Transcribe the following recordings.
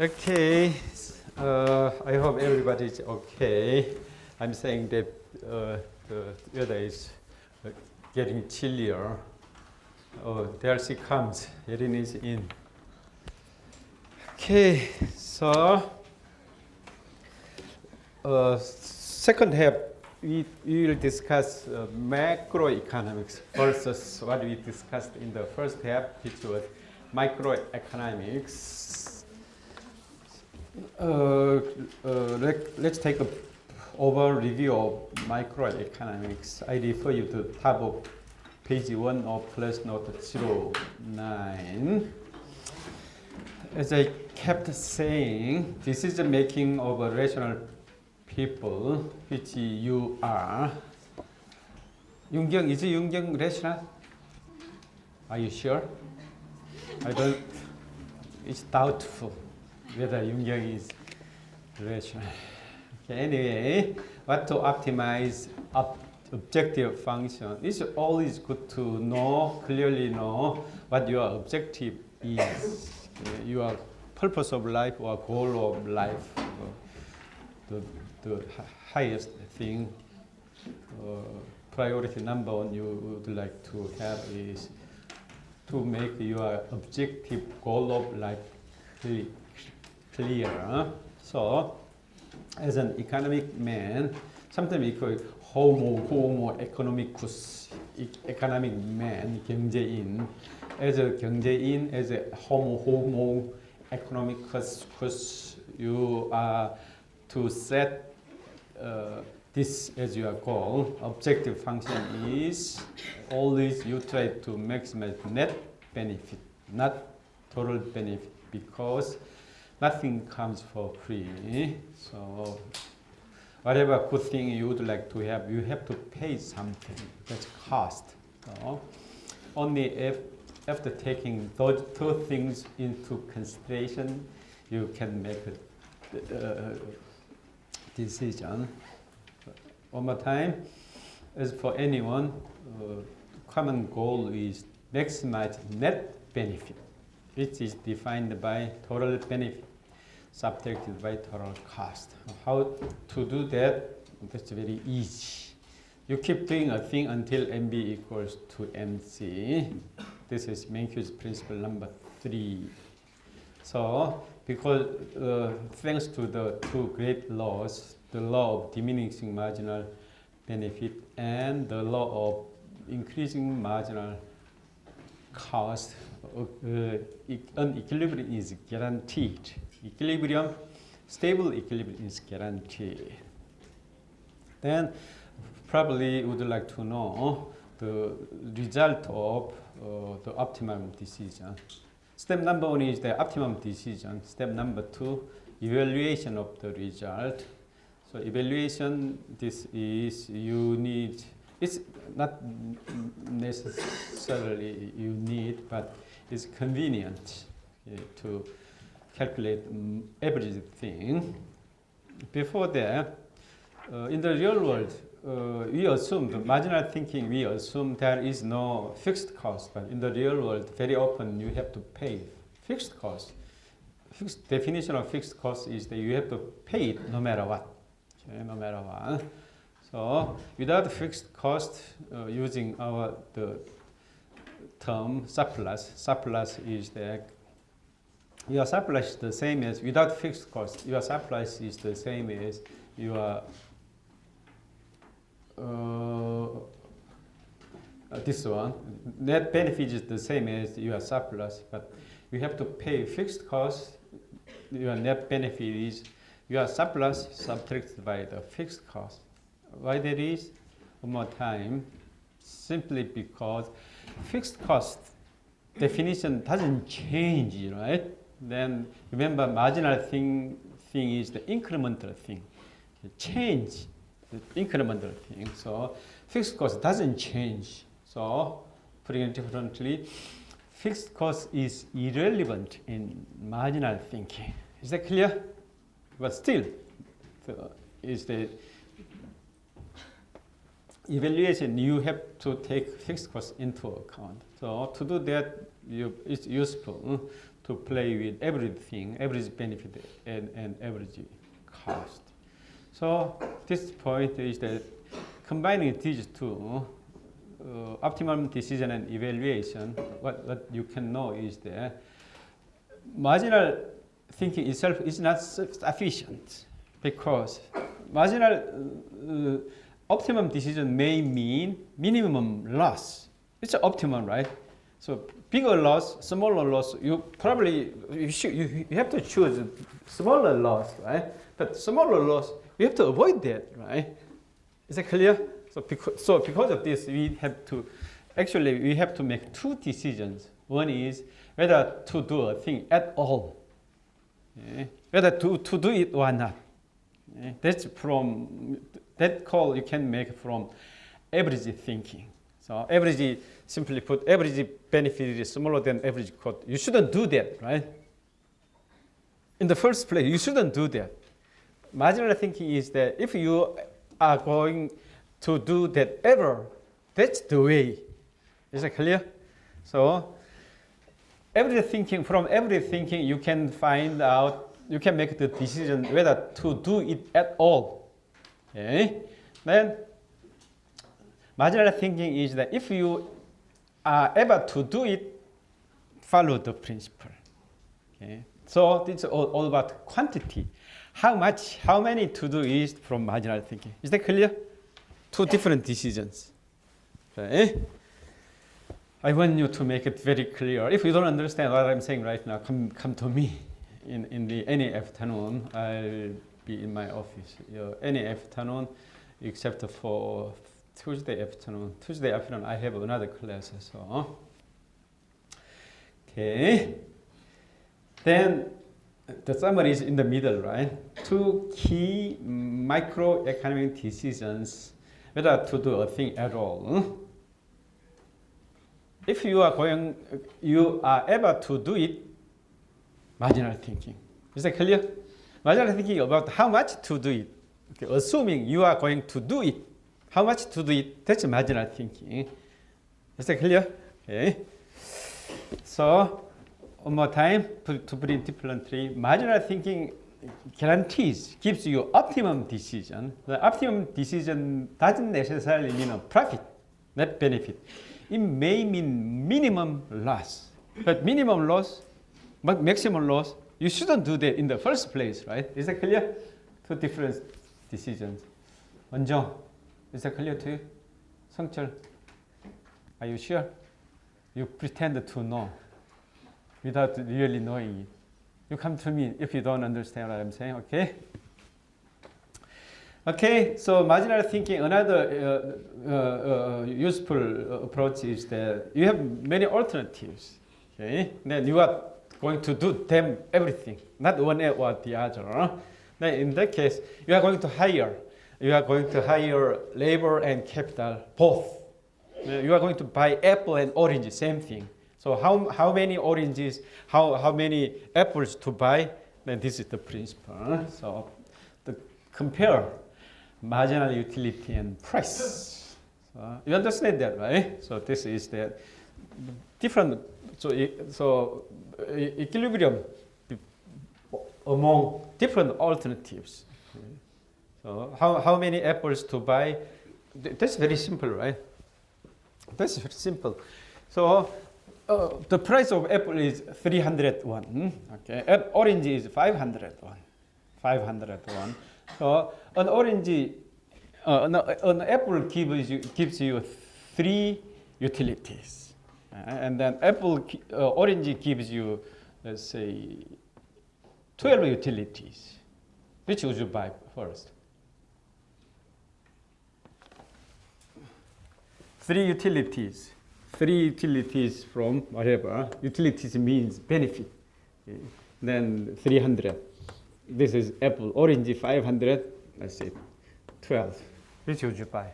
Okay, I hope everybody is okay. I'm saying that the weather is getting chillier. Oh, there she comes. Erin is in. Okay, so second half we will discuss macroeconomics versus what we discussed in the first half, which was microeconomics. Let's take a over review of microeconomics. I refer you to top of page 1 of plus note 09. As I kept saying, this is the making of a rational people, which you are. Yoongyung, is Yoongyung rational? Are you sure? I don't. It's doubtful whether Yoongyung is rational. Okay, anyway, what to optimize objective function? It's always good to know, clearly know what your objective is, your purpose of life or goal of life, the highest thing, priority number one you would like to have is to make your objective goal of life clear. So, as an economic man, sometimes we call it homo economicus, economic man, 경제인. As a 경제인, as a homo economicus, you are to set this as your goal. Objective function is always you try to maximize net benefit, not total benefit, because nothing comes for free. So whatever good thing you would like to have, you have to pay something. That's cost. So only after taking those two things into consideration, you can make a decision. One more time, as for anyone, common goal is maximize net benefit, which is defined by total benefit subtracted by total cost. How to do that? That's very easy. You keep doing a thing until MB equals to MC. This is Menkhu's principle number 3. So, because thanks to the two great laws, the law of diminishing marginal benefit and the law of increasing marginal cost, an equilibrium is guaranteed. Equilibrium, stable equilibrium is guaranteed. Then probably you would like to know the result of the optimum decision. Step number 1 is the optimum decision. Step number 2, evaluation of the result. So evaluation, this is you need, it's not necessarily you need, but it's convenient to calculate average thing. Before that, in the real world, we assume, the marginal thinking, we assume there is no fixed cost, but in the real world, very often you have to pay fixed cost. Fixed definition of fixed cost is that you have to pay it no matter what. Okay, no matter what. So without fixed cost, using the term surplus is that your surplus is the same as, without fixed cost, your surplus is the same as your this one. Net benefit is the same as your surplus, but you have to pay fixed cost. Your net benefit is your surplus subtracted by the fixed cost. Why that is? One more time. Simply because fixed cost definition doesn't change, right? Then remember, marginal thing is the incremental thing. Change, the incremental thing. So fixed cost doesn't change. So putting it differently, fixed cost is irrelevant in marginal thinking. Is that clear? But still, is the evaluation, you have to take fixed cost into account. So to do that, it's useful to play with everything, average benefit and average cost. So this point is that combining these two, optimum decision and evaluation, what you can know is that marginal thinking itself is not sufficient, because marginal optimum decision may mean minimum loss. It's optimum, right? So bigger loss, smaller loss, you have to choose smaller loss, right? But smaller loss, we have to avoid that, right? Is that clear? So because of this, we have to make two decisions. One is whether to do a thing at all, whether to do it or not. That call you can make from average thinking. So average, simply put, average benefit is smaller than average cost. You shouldn't do that, right? In the first place, you shouldn't do that. Marginal thinking is that if you are going to do that ever, that's the way. Is that clear? So from every thinking, you can find out, you can make the decision whether to do it at all. Okay? Then marginal thinking is that if you are able to do it, follow the principle. Okay? So it's all about quantity. How many to do is from marginal thinking. Is that clear? Two different decisions. Okay? I want you to make it very clear. If you don't understand what I'm saying right now, come to me in any afternoon. I'll be in my office. Any afternoon, except for Tuesday afternoon. Tuesday afternoon, I have another class. So, okay. Then the summary is in the middle, right? Two key macroeconomic decisions whether to do a thing at all. If you are able to do it, marginal thinking. Is that clear? Marginal thinking about how much to do it. Okay, assuming you are going to do it, how much to do it, that's marginal thinking. Is that clear? Okay. So, one more time, to put it differently, marginal thinking guarantees, gives you optimum decision. The optimum decision doesn't necessarily mean a profit, net benefit. It may mean minimum loss. But minimum loss, maximum loss, you shouldn't do that in the first place, right? Is that clear? Two different decisions. 원정, is that clear to you? 성철, are you sure? You pretend to know without really knowing it. You come to me if you don't understand what I'm saying, okay? Okay, so marginal thinking, another useful approach is that you have many alternatives, okay? Then you are going to do them everything, not one or the other. Then in that case, you are going to hire labor and capital, both. You are going to buy apple and orange, same thing. So how many oranges, how many apples to buy? Then this is the principle. So compare marginal utility and price. So you understand that, right? So this is the different. So equilibrium among different alternatives. So how many apples to buy? That's very simple, right? That's very simple. So the price of apple is 301. Okay, and orange is 501. 501. So an orange, an apple gives you 3 utilities, and then orange gives you, let's say, 12 utilities. Which would you buy first? 3 utilities. 3 utilities from whatever. Utilities means benefit. Okay. Then 300. This is apple. Orange 500. Let's say 12. Which would you buy?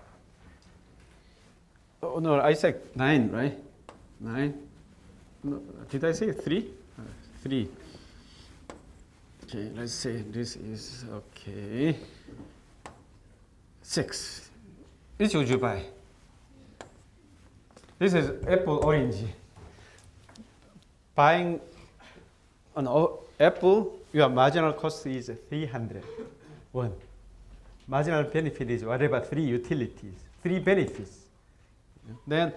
Oh no, I said 9, right? 9. No, did I say 3? 3. Okay, let's say this is okay. 6. Which would you buy? This is apple orange. Buying apple, your marginal cost is 300 won. Marginal benefit is whatever 3 utilities, 3 benefits. Then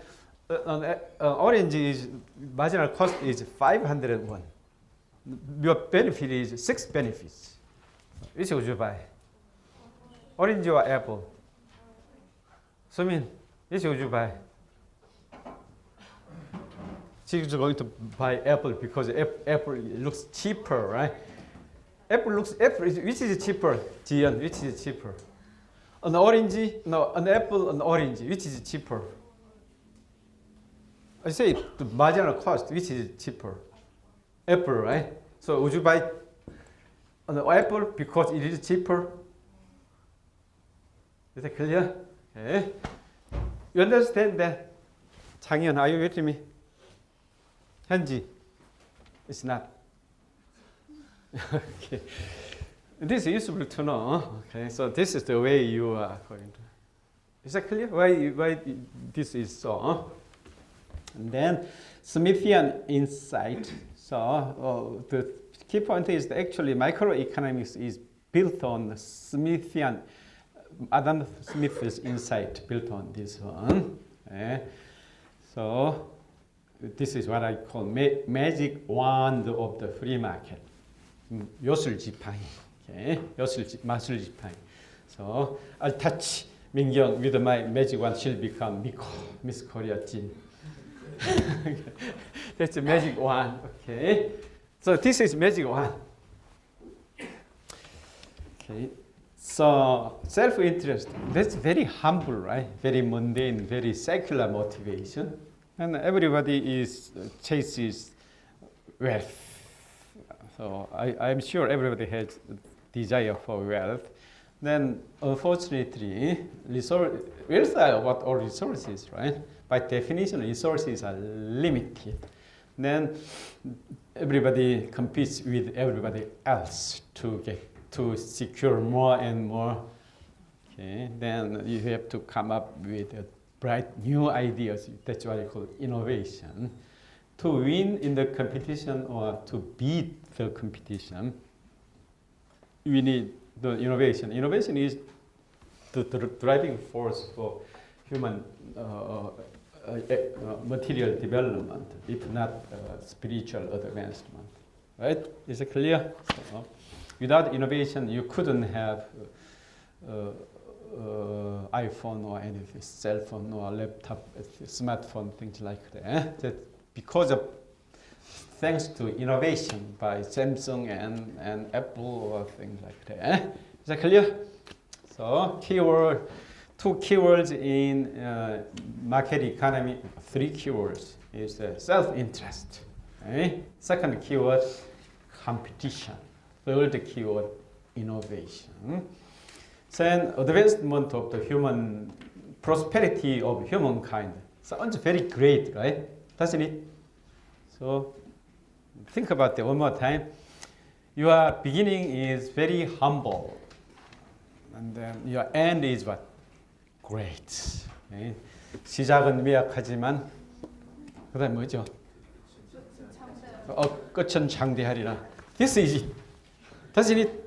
orange is marginal cost is 500 won. Your benefit is 6 benefits. Which would you buy? Orange or apple? So which would you buy? She's going to buy apple because apple looks cheaper, right? Which is cheaper? Jian, which is cheaper? An orange? No, an apple, an orange. Which is cheaper? I say the marginal cost, which is cheaper? Apple, right? So would you buy an apple because it is cheaper? Is that clear? Okay. You understand that? 장현, are you with me? 현지, it's not. Okay. This is useful to know. Okay, so this is the way you are going to. Is that clear? Why this is so? And then Smithian insight. So the key point is that actually microeconomics is built on Smithian, Adam Smith's insight built on this one. Okay. So this is what I call magic wand of the free market. 요술지팡이. Okay. 마술지팡이. So I'll touch Mingyong with my magic wand. She'll become Miss Korea Jin. That's a magic wand. Okay. So this is magic wand. Okay. So self-interest. That's very humble, right? Very mundane, very secular motivation. And everybody chases wealth. So I'm sure everybody has desire for wealth. Then, unfortunately, wealth are what all resources, right? By definition, resources are limited. Then everybody competes with everybody else to secure more and more. Okay. Then you have to come up with bright new ideas. That's what I call innovation. To win in the competition or to beat the competition, we need the innovation. Innovation is the driving force for human material development, if not spiritual advancement. Right? Is it clear? So, without innovation, you couldn't have iPhone or anything, cell phone or laptop, smartphone, things like that. That because of thanks to innovation by Samsung and Apple or things like that. Is that clear? So two keywords in market economy, 3 keywords is self-interest. Okay? Second keyword, competition. Third keyword, innovation. Then advancement of the human prosperity of humankind. Sounds very great, right? Doesn't it? So think about it one more time. Your beginning is very humble, and then your end is what? Great. Okay? 시작은 미약하지만 그다음 뭐죠? 끝은 장대하리라. This is it. Doesn't it?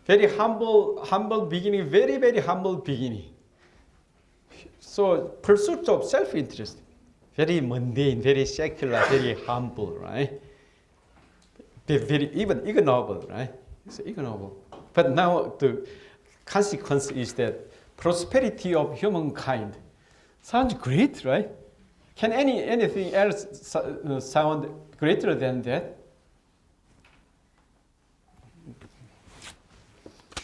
Very humble beginning, very, very humble beginning. So pursuit of self-interest, very mundane, very secular, very humble, right? Very even ignoble, right? It's ignoble. But now the consequence is that prosperity of humankind sounds great, right? Can anything else sound greater than that?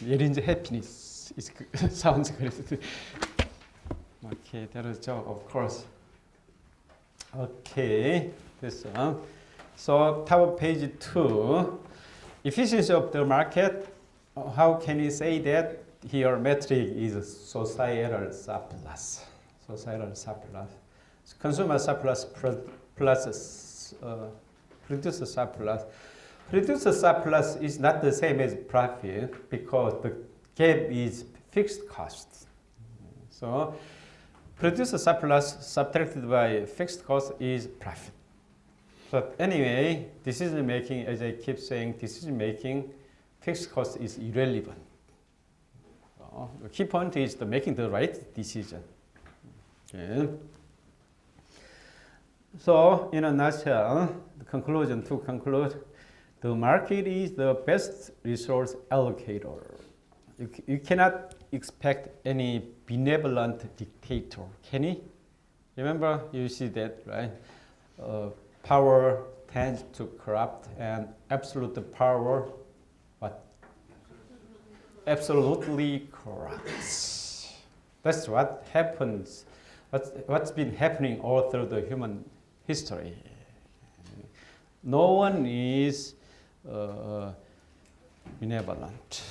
예린지 happiness sounds great. Okay, that is job, of course. Okay, this one. So top of page 2, efficiency of the market. How can you say that? Here metric is societal surplus. Societal surplus. Consumer surplus plus producer surplus. Producer surplus is not the same as profit because the gap is fixed cost. So producer surplus subtracted by fixed cost is profit. But anyway, decision making, as I keep saying, decision making, fixed cost is irrelevant. The key point is making the right decision. Okay. So, in a nutshell, the conclusion to conclude, the market is the best resource allocator. You cannot expect any benevolent dictator, can you? Remember, you see that, right? Power tends to corrupt, and absolute power, what? Absolutely corrupts. That's what happens. What's been happening all through the human history. No one is benevolent.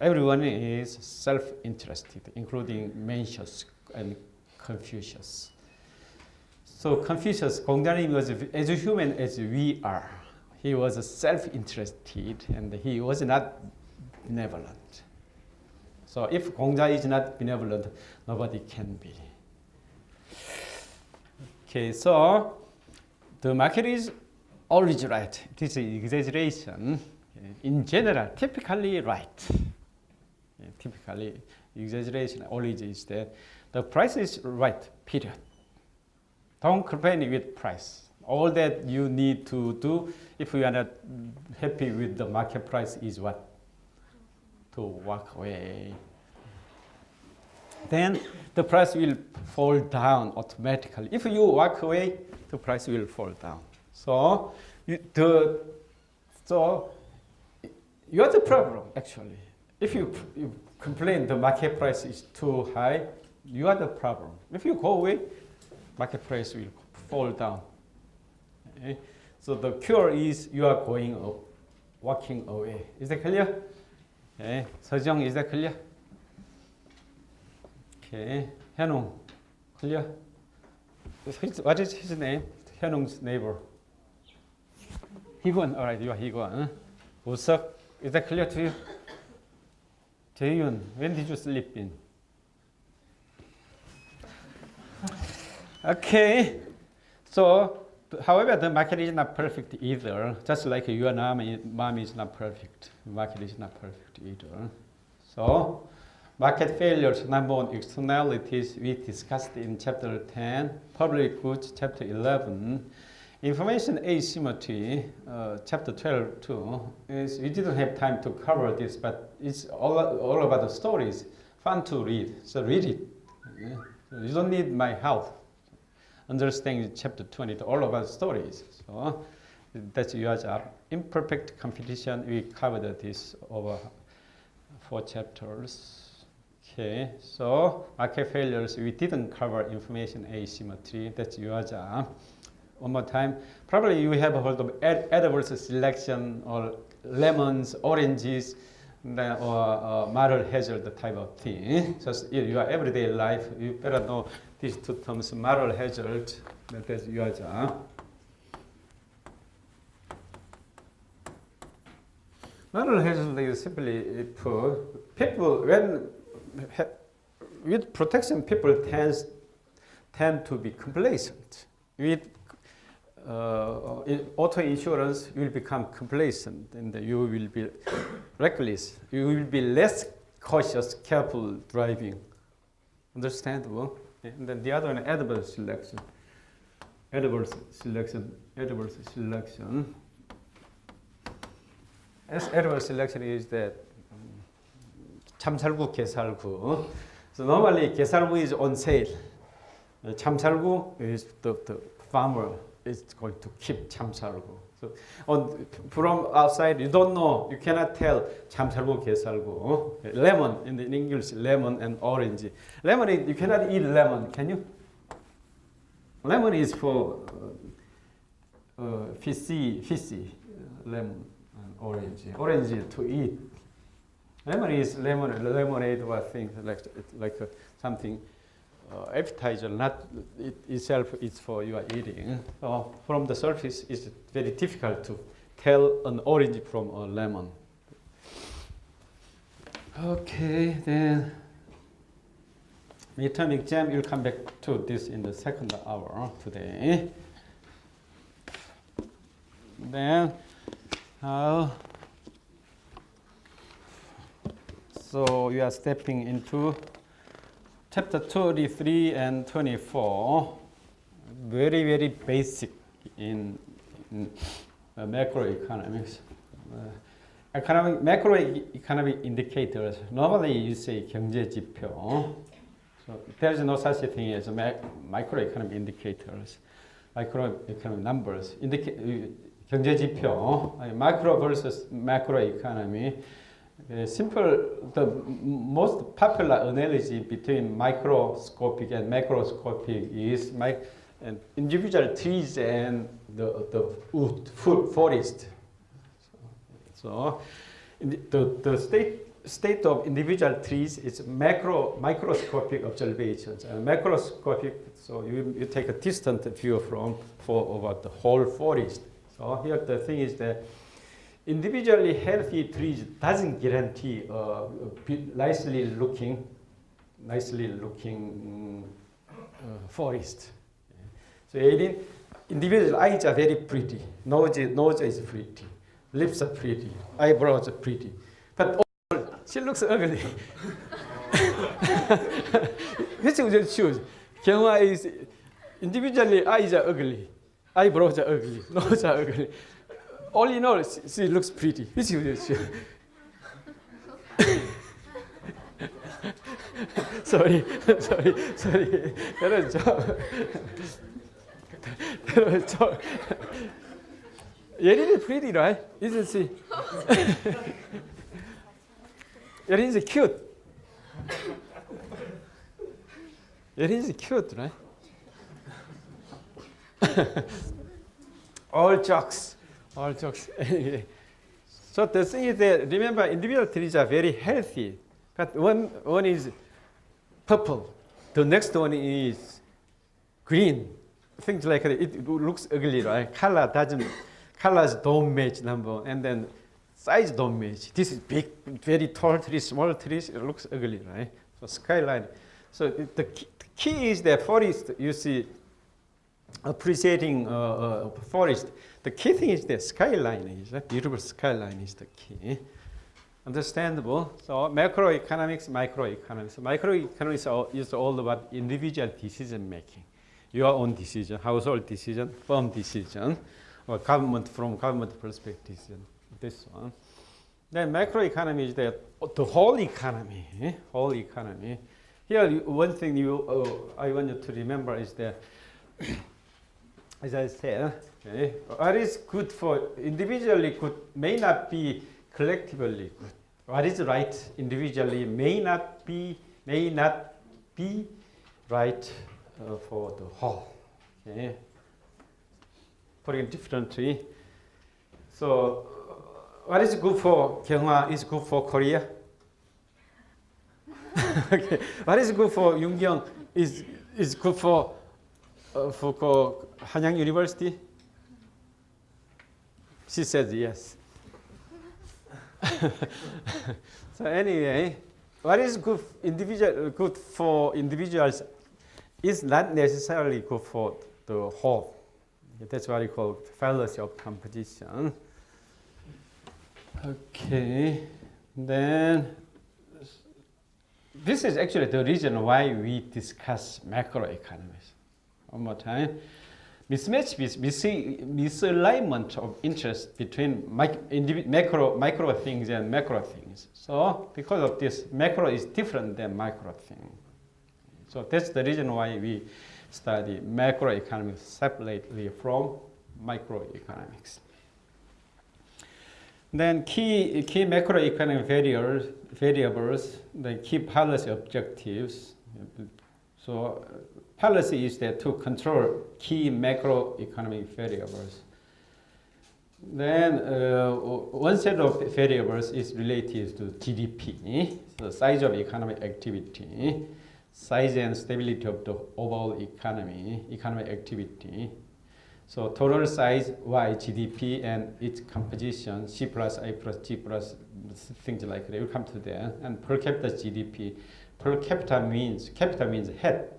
Everyone is self-interested, including Mencius and Confucius. So Confucius, 공자님 was as human as we are. He was self-interested and he was not benevolent. So if 공자 is not benevolent, nobody can be. Okay, so the market is always right. It is an exaggeration. In general, typically right. Typically, exaggeration always is that the price is right, period. Don't complain with price. All that you need to do if you are not happy with the market price is what? To walk away. Then the price will fall down automatically. If you walk away, the price will fall down. So you are the problem actually. If you complain the market price is too high, you are the problem. If you go away, market price will fall down. Okay? So the cure is you are walking away. Is that clear? Okay. 서정, is that clear? Okay. 현웅, clear? What is his name? 현웅's neighbor. 희권, all right, you are 희권. 우석, is that clear to you? 재윤, when did you sleep in? Okay, so however, the market is not perfect either. Just like your mom is not perfect, the market is not perfect either. So, market failures, number one, externalities we discussed in chapter 10, public goods, chapter 11. Information asymmetry, chapter 12 too. We didn't have time to cover this, but it's all about the stories. Fun to read, so read it. Yeah. You don't need my help. Understanding chapter 20, all about stories. So that's your job. Imperfect competition, we covered this over 4 chapters. Okay, so market failures, we didn't cover information asymmetry. That's your job. One more time. Probably you have heard of adverse selection or lemons, oranges, or moral hazard type of thing. So in your everyday life, you better know these two terms, moral hazard, that's your job. Moral hazard is simply put, people, with protection, people tend to be complacent. With auto insurance, you will become complacent and you will be reckless. You will be less cautious, careful driving. Understandable? And then the other one, adverse selection. Adverse selection. As adverse selection is that 참살구, 게살구. So normally 게살구 is on sale. 참살구 is the farmer is going to keep 참살구. So from outside you don't know, you cannot tell 참살구, 게살구. Lemon in English, lemon and orange. Lemon is, you cannot eat lemon, can you? Lemon is for fishy, lemon and orange. Orange to eat. Lemon is lemonade or things like something appetizer, not it itself is for your eating. So from the surface, it's very difficult to tell an orange from a lemon. Okay, then midterm exam, you'll come back to this in the second hour today. then so we are stepping into chapter 23 and 24. Very, very basic in macroeconomics. Macroeconomic indicators. Normally you say 경제지표. So there is no such a thing as microeconomic indicators, microeconomic numbers. 경제지표, macro versus macroeconomy. Simple, the most popular analogy between microscopic and macroscopic is individual trees and the wood, forest. So the state of individual trees is microscopic observations. And macroscopic, so you take a distant view over the whole forest. So here the thing is that individually healthy trees doesn't guarantee nicely looking forest. So individual eyes are very pretty, nose is pretty, lips are pretty, eyebrows are pretty, but she looks ugly. Which would you choose? Kyunghwa is individually eyes are ugly, eyebrows are ugly, nose are ugly. All in all, she looks pretty. Which would you choose? sorry. That was a joke. Yerin is pretty, right? Isn't she? Yerin is cute. Yerin is cute, right? All jokes. So the thing is that, remember, individual trees are very healthy, but one is purple, the next one is green, things like that. It looks ugly, right? Colors don't match, number one, and then size don't match. This is big, very tall trees, small trees, it looks ugly, right? So skyline. So the key is that forest, you see, appreciating forest. The key thing is the skyline is a beautiful skyline is the key. Understandable? So macroeconomics, microeconomics. Microeconomics is all about individual decision making. Your own decision, household decision, firm decision, or government perspective. This one. Then macroeconomy is the whole economy. Whole economy. Here, one thing I want you to remember is that, as I said, okay, what is good for individually good may not be collectively good. What is right individually may not be right for the whole. Okay. Putting it differently. So, what is good for Kyunghwa is good for Korea. Okay. What is good for Yoongyung is good for Hanyang University. She says yes. So anyway, what is good for individuals is not necessarily good for the whole. That's what we call fallacy of composition. Okay, then this is actually the reason why we discuss macroeconomics. One more time. Misalignment of interest between micro things and macro things. So because of this, macro is different than micro thing. So that's the reason why we study macroeconomics separately from microeconomics. Then key macroeconomic variables, the key policy objectives. So policy is there to control key macroeconomic variables. Then one set of variables is related to GDP, the size of economic activity, size and stability of the overall economic activity. So total size, Y, GDP, and its composition, C plus, I plus, G plus, things like that. We'll come to that. And per capita GDP. Per capita means head.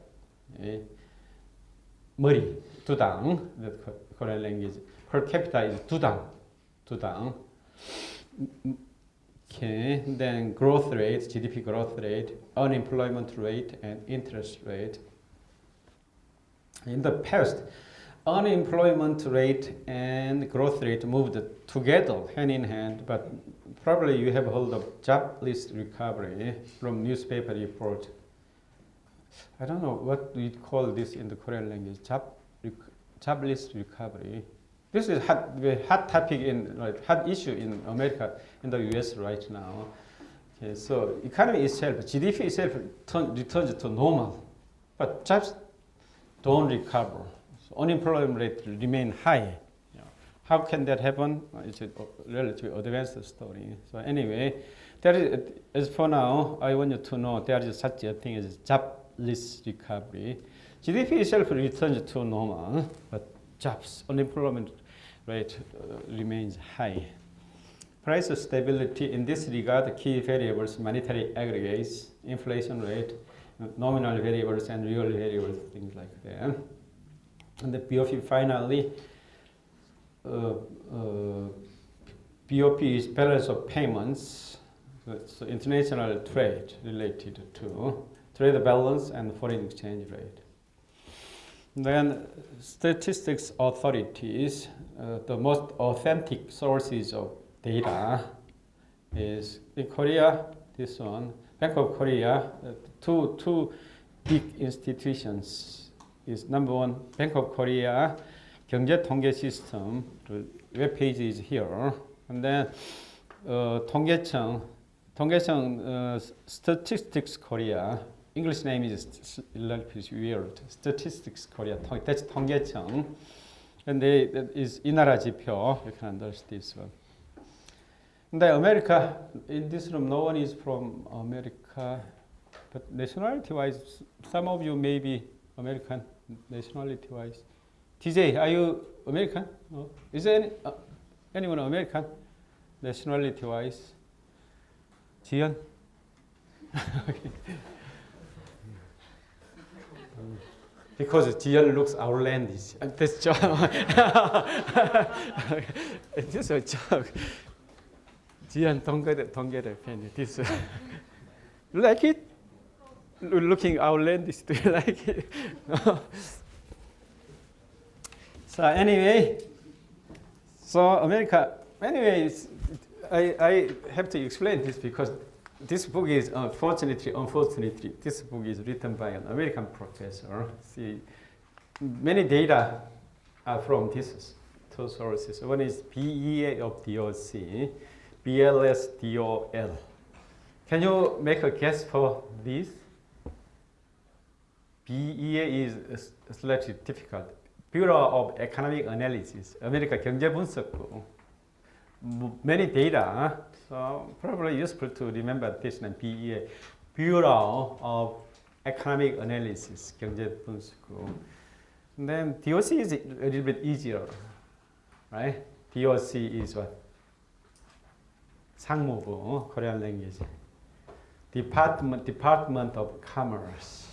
머리, 두당, Korean language. Per capita is 두 당. Okay, then growth rate, GDP growth rate, unemployment rate, and interest rate. In the past, unemployment rate and growth rate moved together, hand in hand, but probably you have heard of jobless recovery from newspaper report. I don't know what we call this in the Korean language, jobless recovery. This is hot topic hot issue in America, in the US right now. Okay, so economy itself, GDP itself returns to normal, but jobs don't recover. So unemployment rate remain high. How can that happen? It's a relatively advanced story. So anyway, there is, as for now, I want you to know there is such a thing as jobless recovery. GDP itself returns to normal, but jobs, unemployment rate remains high. Price stability in this regard, key variables, monetary aggregates, inflation rate, nominal variables, and real variables, things like that. And the BOP finally, BOP is balance of payments, so international trade related to trade balance and foreign exchange rate. Then statistics authorities, the most authentic sources of data is in Korea, this one, Bank of Korea, two big institutions is number one, Bank of Korea 경제통계 system, the web page is here, and then 통계청, Statistics Korea, English name is a little bit weird. Statistics Korea, that's 통계청, and that is 이 나라 지표. You can understand this one. And America, in this room, no one is from America, but nationality-wise, some of you may be American nationality-wise. DJ, are you American? No. Is there anyone American nationality-wise? 지연? Okay. Because Jian looks outlandish. That's joke. This is a joke. Jian, don't get offended. This, you like it? Looking outlandish. Do you like it? No. So anyway, America. Anyways, I have to explain this because this book is unfortunately, this book is written by an American professor. See, many data are from these two sources. One is BEA of DOC, BLS DOL. Can you make a guess for this? BEA is slightly difficult. Bureau of Economic Analysis, 아메리카 경제분석부. Many data, so probably useful to remember this name, BEA, Bureau of Economic Analysis, 경제분석부. And then DOC is a little bit easier, right? DOC is what? 상무부, Korean language. Department of Commerce.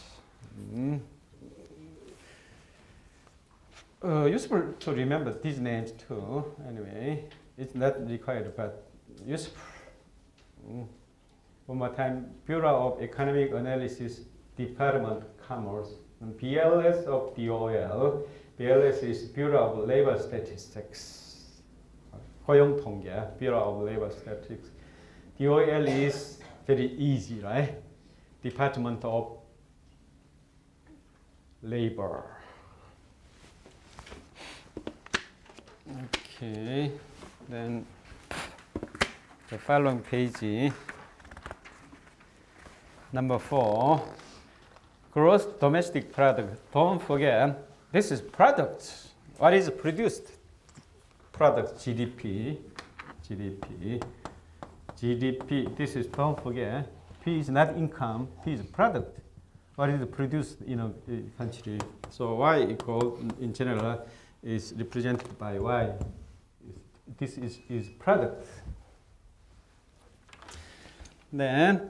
Useful to remember these names too. Anyway, it's not required, but useful. One more time, Bureau of Economic Analysis, Department of Commerce. And BLS of DOL. BLS is Bureau of Labor Statistics. 고용통계, Bureau of Labor Statistics. DOL is very easy, right? Department of Labor. Okay, then the following page, number 4, gross domestic product. Don't forget, this is product. What is produced? Product, GDP. This is, don't forget, P is not income, P is product. What is produced in a country? So Y equal, in general, is represented by Y. This is product. Then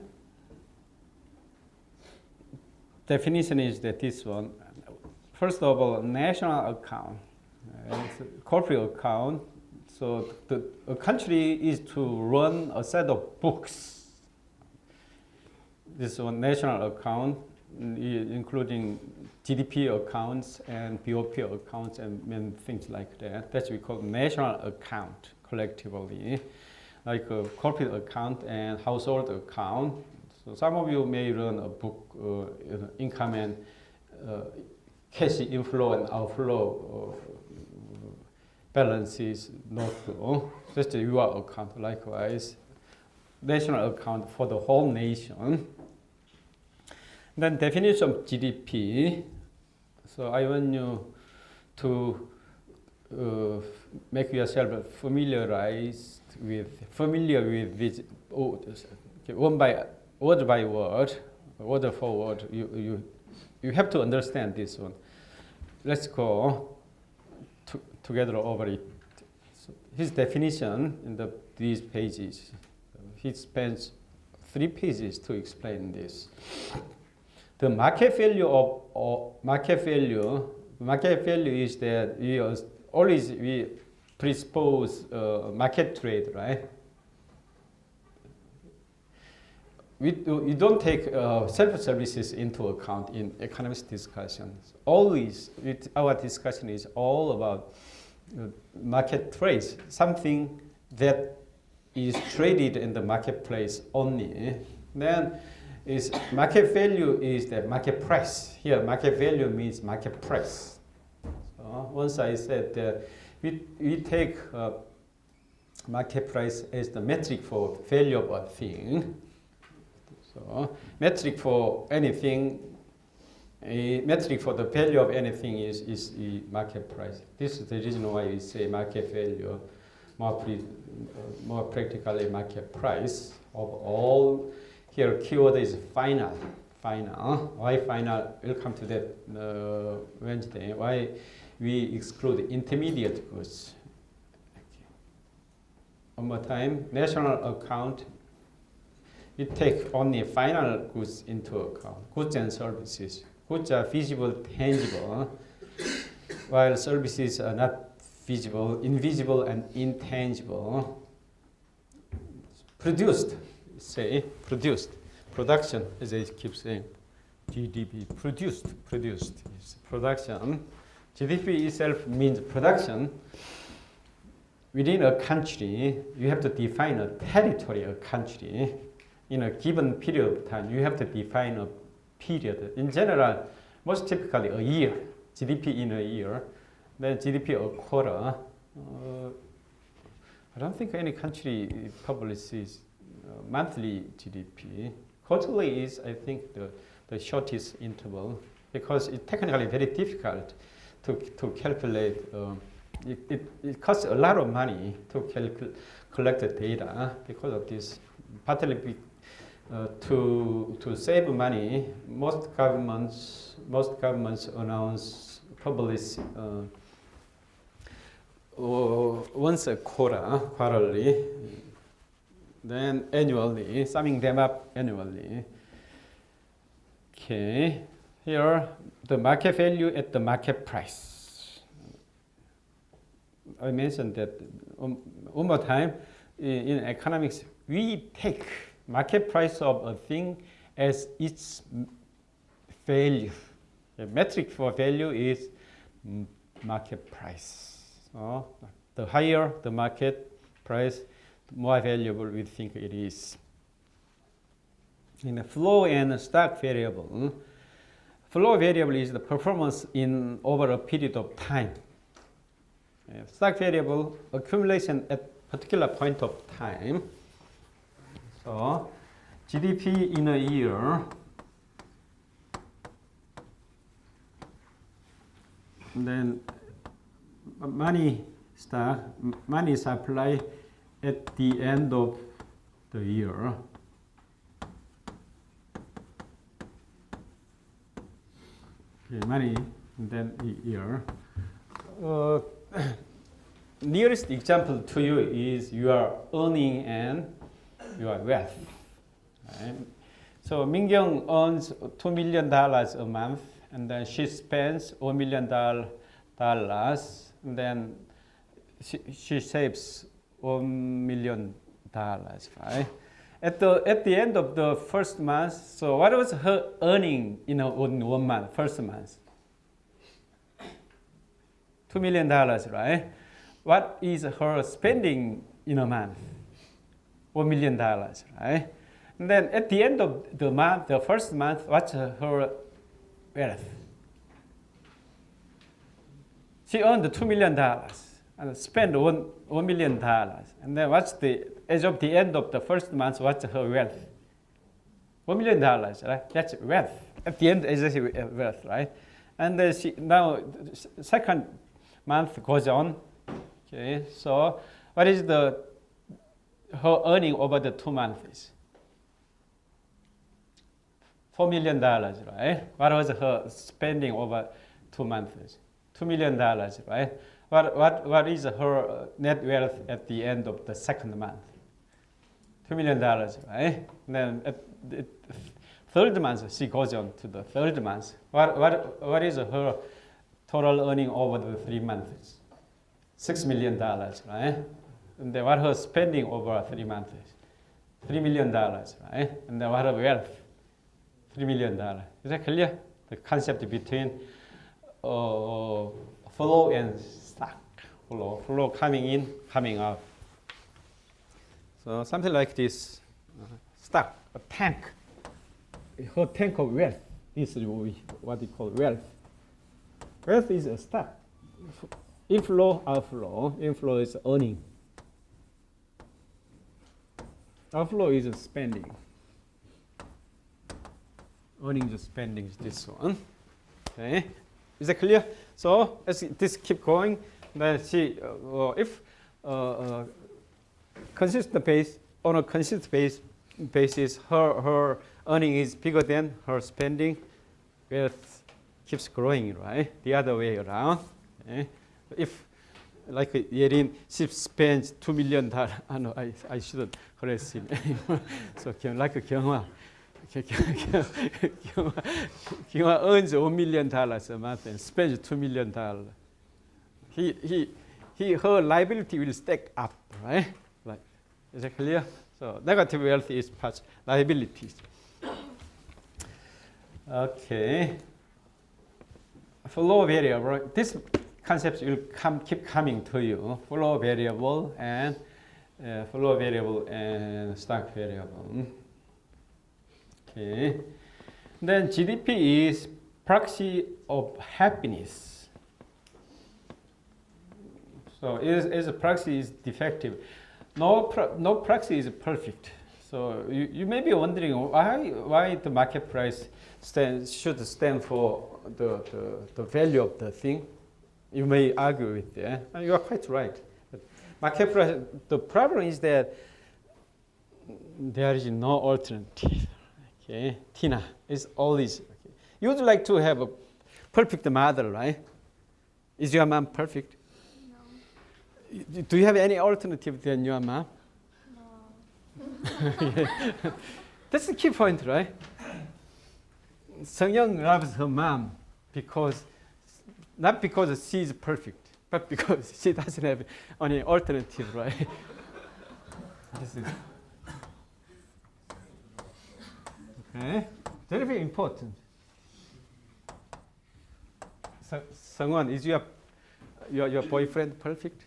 definition is that this one. First of all, national account. corporate account. So a country is to run a set of books. This one national account, including GDP accounts and BOP accounts and things like that. That's what we call national account collectively, like a corporate account and household account. So some of you may run a book, income and cash inflow and outflow balances notebook. That's your account. Likewise, national account for the whole nation. Then definition of GDP. So I want you to make yourself familiar with this word by word, word for word. You have to understand this one. Let's go together over it. So his definition in these pages. He spends 3 pages to explain this. The market value market value is that we presuppose market trade, right? We don't take self-services into account in economics discussions. Always, our discussion is all about market trades, something that is traded in the marketplace only. Then is market value is the market price. Here, market value means market price. So once I said that we take market price as the metric for value of a thing. So metric for anything, a metric for the value of anything is the market price. This is the reason why we say market value, more practically market price of all. Here keyword is final. Why final? We'll come to that Wednesday. Why we exclude intermediate goods. Okay. One more time. National account. We take only final goods into account. Goods and services. Goods are visible, tangible, while services are not visible, invisible, and intangible. Produced. Production, as I keep saying, GDP, produced is production. GDP itself means production. Within a country, you have to define a territory, a country. In a given period of time, you have to define a period. In general, most typically a year, GDP in a year, then GDP a quarter. I don't think any country publishes monthly GDP. Quarterly is, I think, the shortest interval because it's technically very difficult to calculate. It costs a lot of money to collect the data because of this. Partly to save money, most governments publish once a quarterly. Then annually, summing them up annually. Okay, here the market value at the market price. I mentioned that one more time. In economics, we take market price of a thing as its value. The metric for value is market price. So the higher the market price, more valuable we think it is. In the flow and stock variable, flow variable is the performance in over a period of time. Stock variable, accumulation at particular point of time. So GDP in a year, and then money supply at the end of the year. Okay, money and then year. Nearest example to you is your earning and your wealth. Right? So Mingyong earns $2 million a month, and then she spends $1 million And then she saves $1 million, right? At the end of the first month, so what was her earning in 1 month, first month? $2 million, right? What is her spending in a month? $1 million, right? And then at the end of the month, the first month, what's her wealth? She earned $2 million and spent $1 million. And then as of the end of the first month, what's her wealth? $1 million, right? That's wealth. At the end, is wealth, right? And now second month goes on. Okay, so what is her earning over the 2 months? $4 million, right? What was her spending over 2 months? $2 million, right? What is her net wealth at the end of the second month? $2 million, right? And then at the third month, she goes on to the third month. What is her total earning over the 3 months? $6 million, right? And then what her spending over 3 months? $3 million, right? And then what her wealth? $3 million. Is that clear? The concept between flow and stock. Flow coming in, coming out. So something like this. Stock, a tank. Her tank of wealth. This is what we call wealth. Wealth is a stock. Inflow, outflow. Inflow is earning. Outflow is spending. Earnings and spending is this one. Okay, is that clear? So as this keep going, then see if consistent base on a consistent basis, her earning is bigger than her spending. Wealth keeps growing, right? The other way around. Okay? If like Yerin, she spends $2 million. No, I shouldn't harass him anymore. So like Kyunghwa. Kyunghwa earns $1 million a month and spends $2 million. Her liability will stack up, right? Like, is that clear? So negative wealth is part liabilities. Okay. Flow variable. This concept will keep coming to you. Flow variable and stock variable. Okay. Then GDP is proxy of happiness. So as a proxy is defective. No proxy is perfect. So you may be wondering why the market price should stand for the value of the thing. You may argue with that. And you are quite right. But market price, the problem is that there is no alternative. Okay, Tina is always. Okay. You would like to have a perfect mother, right? Is your mom perfect? No. Do you have any alternative than your mom? No. That's the key point, right? Seungyeong loves her mom not because she is perfect, but because she doesn't have any alternative, right? This is okay. Very, very important. So, Seungwon, is your boyfriend perfect?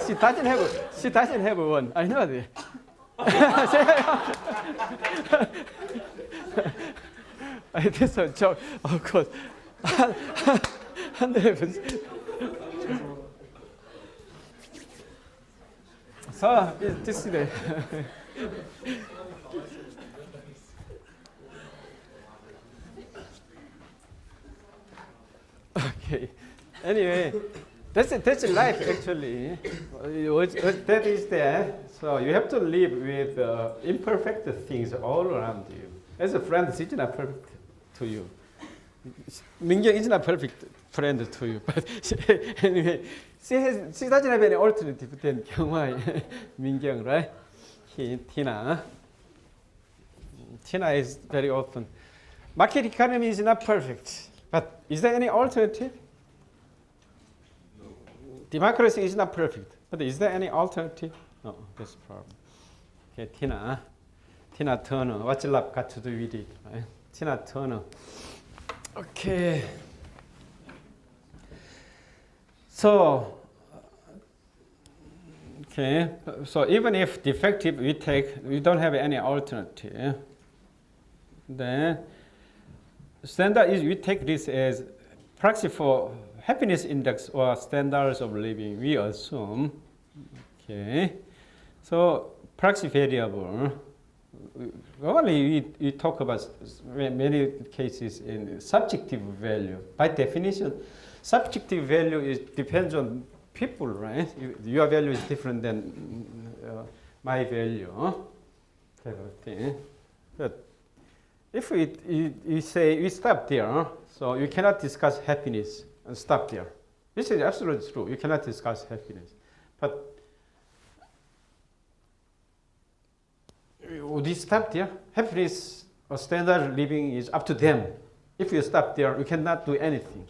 she doesn't have one. I know that. That's a joke, of course. So this is the okay. Anyway, that's life actually. That is there. So you have to live with imperfect things all around you. As a friend, she's not perfect to you. Mingyang is not perfect friend to you, but anyway, she doesn't have any alternative than Kyunghwa, Mingyang, right? Tina is very often. Market economy is not perfect, But is there any alternative? Democracy is not perfect, but is there any alternative? No, that's the problem. Okay, Tina Turner, what's love got to do with it? Right? Tina Turner. Okay. So even if defective we don't have any alternative. Then standard is we take this as proxy for happiness index or standards of living. We assume. Okay. So proxy variable. Normally we talk about many cases in subjective value. By definition, subjective value depends on people, right? Your value is different than my value, type of thing. But if we say we stop there, so you cannot discuss happiness and stop there. This is absolutely true. You cannot discuss happiness, but would you stop there? Happiness or standard living is up to them. If you stop there, you cannot do anything.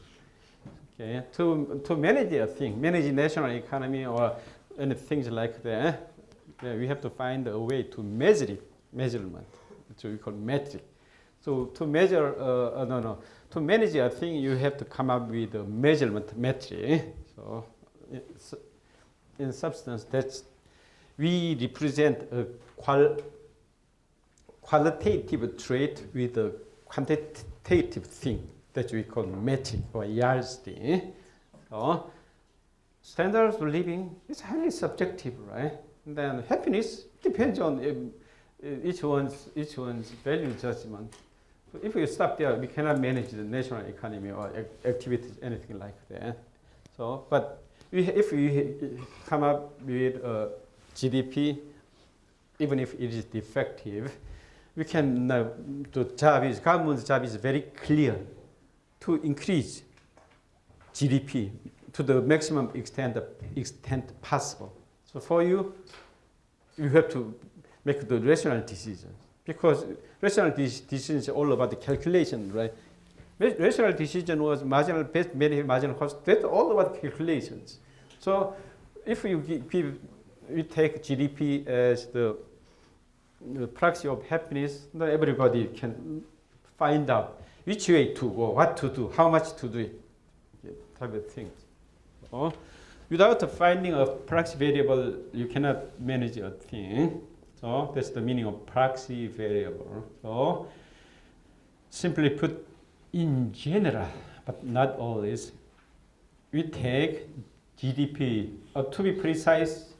Okay, to manage a thing, manage national economy or any things like that, we have to find a way to measure it, measurement, which we call metric. So to measure, to manage a thing, you have to come up with a measurement metric. So in substance, we represent a qualitative trait with a quantitative thing that we call metric or yardstick. So standards of living is highly subjective, right? And then happiness depends on each one's value judgment. So if we stop there, we cannot manage the national economy or activities, anything like that. So, but if we come up with GDP, even if it is defective, we can government's job is very clear to increase GDP to the maximum extent possible. So for you have to make the rational decisions, because rational decision is all about the calculation, right? Rational decision was marginal best, marginal cost. That's all about calculations. So if we take GDP as the proxy of happiness, then everybody can find out which way to go, what to do, how much to do it, type of things. So, without finding a proxy variable, you cannot manage a thing. So that's the meaning of proxy variable. So simply put, in general, but not always, we take GDP, to be precise,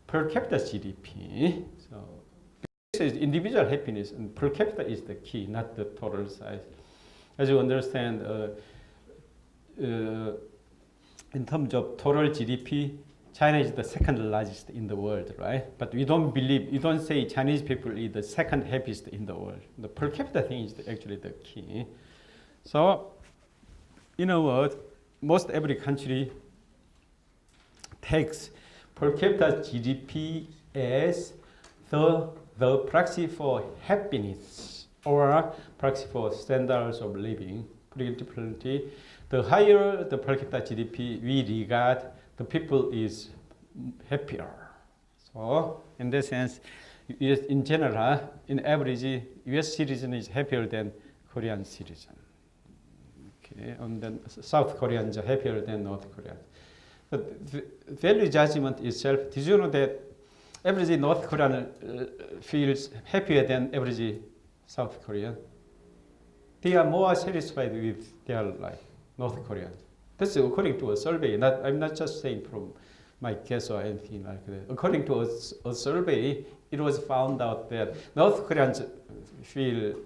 per capita GDP. So this is individual happiness, and per capita is the key, not the total size. As you understand, in terms of total GDP, China is the second largest in the world, right? But we don't say Chinese people is the second happiest in the world. The per capita thing is actually the key. So, in a word, most every country takes per capita GDP as the proxy for happiness or proxy for standards of living. Putting it differently, the higher the per capita GDP, we regard the people is happier. So in that sense, in general, in average, US citizen is happier than Korean citizen. Okay, and then South Koreans are happier than North Koreans. But the value judgment itself, did you know that average North Korean feels happier than average South Korean? They are more satisfied with their life, North Koreans. That's according to a survey. I'm not just saying from my guess or anything like that. According to a survey, it was found out that North Koreans feel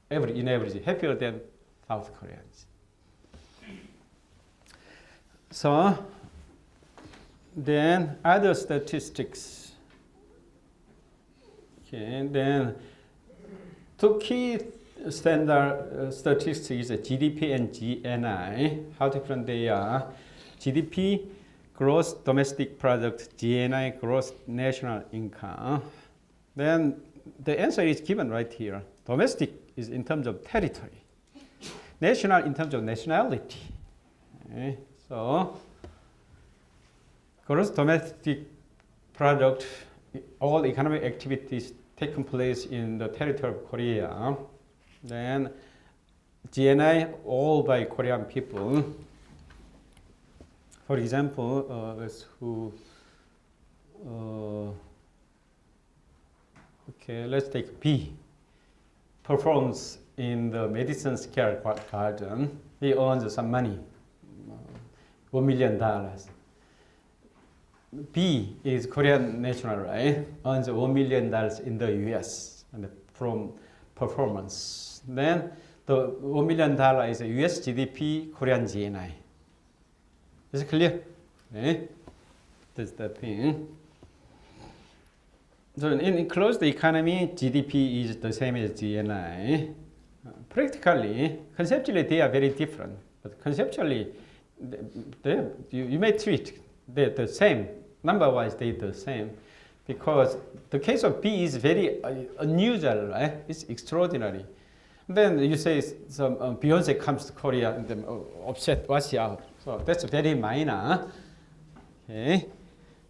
in average happier than South Koreans. So then other statistics. Okay, and then two key standard statistics is GDP and GNI. How different they are? GDP, gross domestic product, GNI, gross national income. Then the answer is given right here. Domestic is in terms of territory. national in terms of nationality. Okay. So gross domestic product, all economic activities taking place in the territory of Korea. Then GNI all by Korean people. For example, let's take B. Performs in the Madison Square Garden. He earns some money, $1 million. B is Korean national, right? Earns $1 million in the US from performance. Then the $1 million is US GDP, Korean GNI. Is it clear? Okay. That's the thing. So in closed economy, GDP is the same as GNI. Practically, conceptually, they are very different. But conceptually, you may treat the same. Number-wise, they're the same. Because the case of B is very unusual, right? It's extraordinary. Then you say some Beyonce comes to Korea and then upset, watch out. So that's very minor. Okay.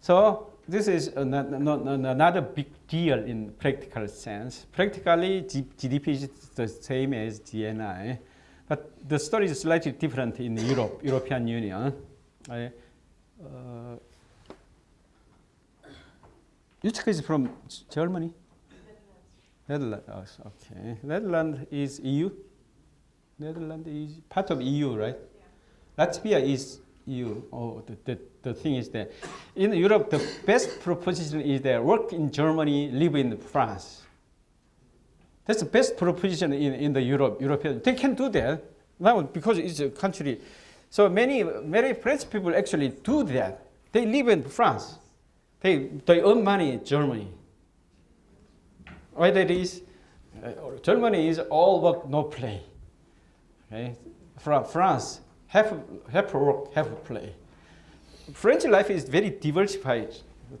So this is not a big deal in practical sense. Practically, GDP is the same as GNI. But the story is slightly different in Europe, European Union. Which is from Germany? Netherlands. Oh, okay. Netherlands is EU. Netherlands is part of EU, right? Yeah. Latvia is EU. Oh, the thing is that in Europe, the best proposition is that work in Germany, live in France. That's the best proposition in the European. They can do that now because it's a country. So many French people actually do that. They live in France. They earn money in Germany. Why that is? Germany is all work, no play. Okay? France, half work, half play. French life is very diversified.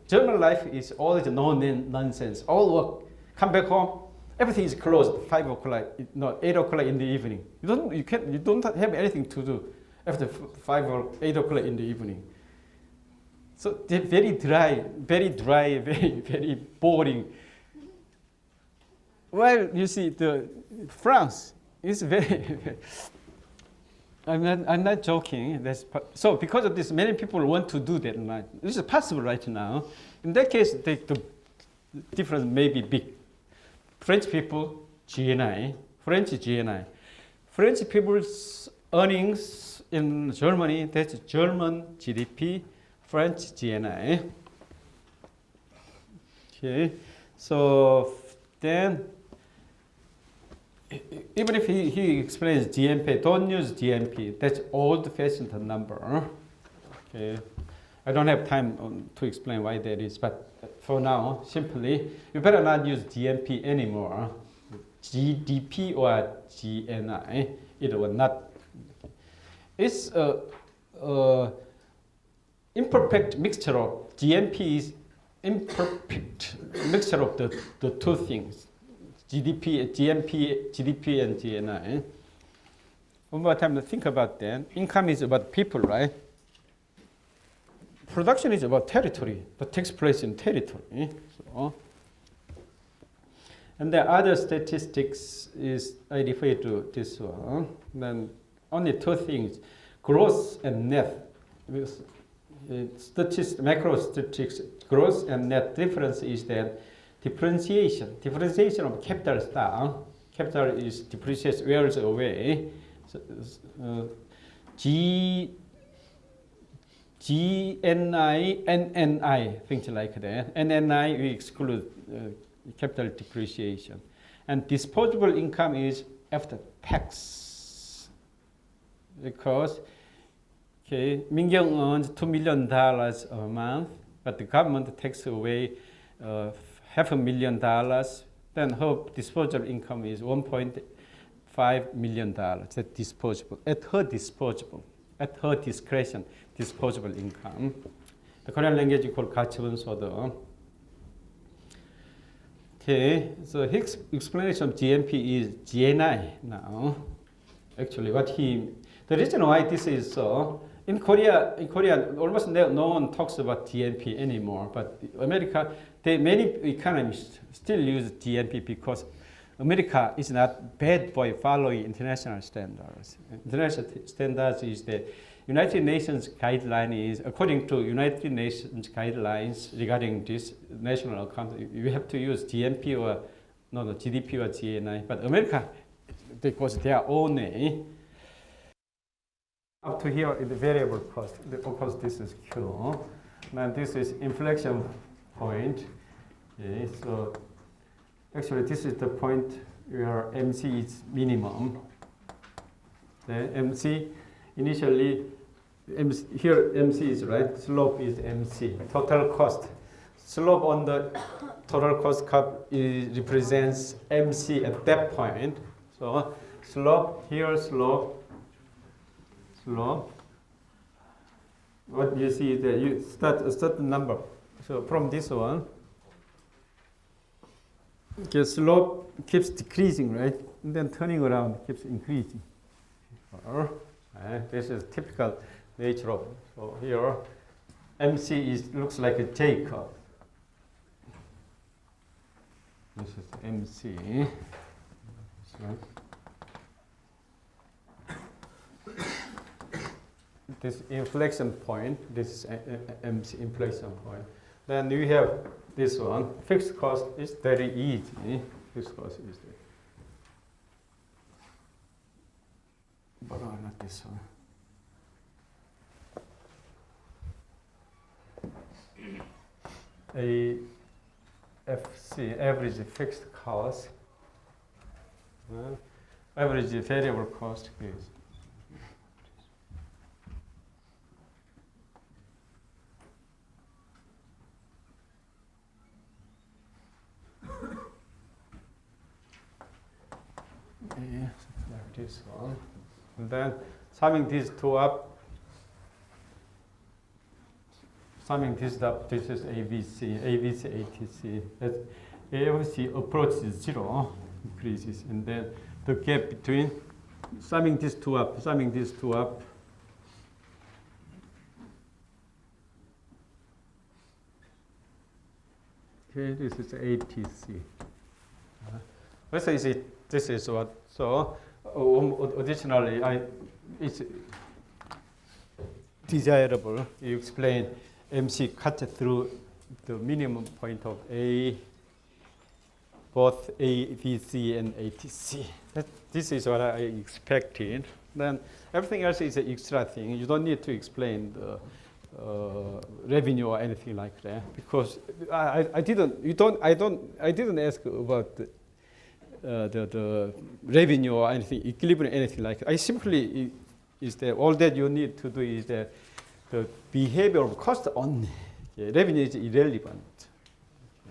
German life is always no nonsense. All work. Come back home, everything is closed. 5 o'clock, no, 8 o'clock in the evening. You don't have anything to do after 5 or 8 o'clock in the evening. So they're very dry, very boring. Well, you see, the France is very. I'm not joking. So because of this, many people want to do that. Right? This is possible right now. In that case, the difference may be big. French people, GNI, French GNI. French people's earnings in Germany, that's German GDP, French GNI. Okay, so then, even if he explains GNP, don't use GNP. That's old-fashioned number. Okay, I don't have time to explain why that is, but for now, simply, you better not use GNP anymore. GDP or GNI, it will not. It's a imperfect mixture of GNP is imperfect mixture of the two things. GDP, and GNI. One more time to think about that. Income is about people, right? Production is about territory, that takes place in territory. So, and the other statistics is, I refer to this one. Then only two things, gross and net. Macro statistics, gross and net difference is that differentiation of capital is down. Capital is depreciates, wears away. So, GNI, NNI, things like that. NNI, we exclude capital depreciation. And disposable income is after tax. Because, okay, Mingyong earns $2 million a month, but the government takes away $500,000, then her disposable income is $1.5 million. That's disposable, at her discretion, disposable income. The Korean language is called 가처분소득. Okay, so his explanation of GNP is GNI now. actually the reason why this is so, in Korea, almost no one talks about DNP anymore. But America, many economists still use DNP because America is not bad by following international standards. International standards is the United Nations guideline is, according to United Nations guidelines regarding this national account, you have to use DNP or GDP or GNI. But America, because their own way. Up to here is the variable cost. Of course, this is Q. And this is inflection point. Okay, so actually, this is the point where MC is minimum. The MC initially, here MC is right. Slope is MC. Total cost. Slope on the total cost curve represents MC at that point. So slope here, slope. What you see is that you start a certain number. So from this one, the slope keeps decreasing, right? And then turning around keeps increasing. This is typical nature of. So here, MC looks like a J curve. This is MC. This inflection point, this is MC inflection point. Then you have this one. Fixed cost is very easy. Fixed cost is there. But not this one. AFC, average fixed cost. Average variable cost is. Like this one. And then summing these two up, this is ABC, ATC. As ABC approaches zero, increases, and then the gap between summing these two up. Okay, this is ATC. This is what. So additionally, it's desirable. You explain MC cut through the minimum point of both ABC and ATC. This is what I expected. Then everything else is an extra thing. You don't need to explain the revenue or anything like that because I didn't ask about the revenue or anything, equilibrium, anything like that. I simply is that all that you need to do is that the behavior of cost only. Okay, revenue is irrelevant.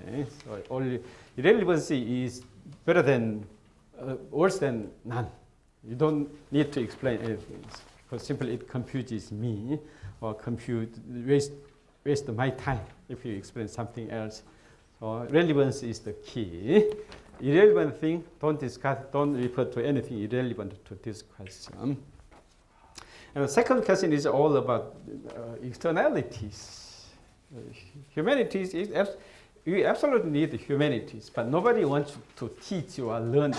Okay, so only irrelevancy is better than worse than none. You don't need to explain anything because simply it confuses me or waste my time if you explain something else. So relevance is the key. Irrelevant thing, don't discuss, don't refer to anything irrelevant to this question. And the second question is all about externalities. Humanities you absolutely need the humanities, but nobody wants to teach or learn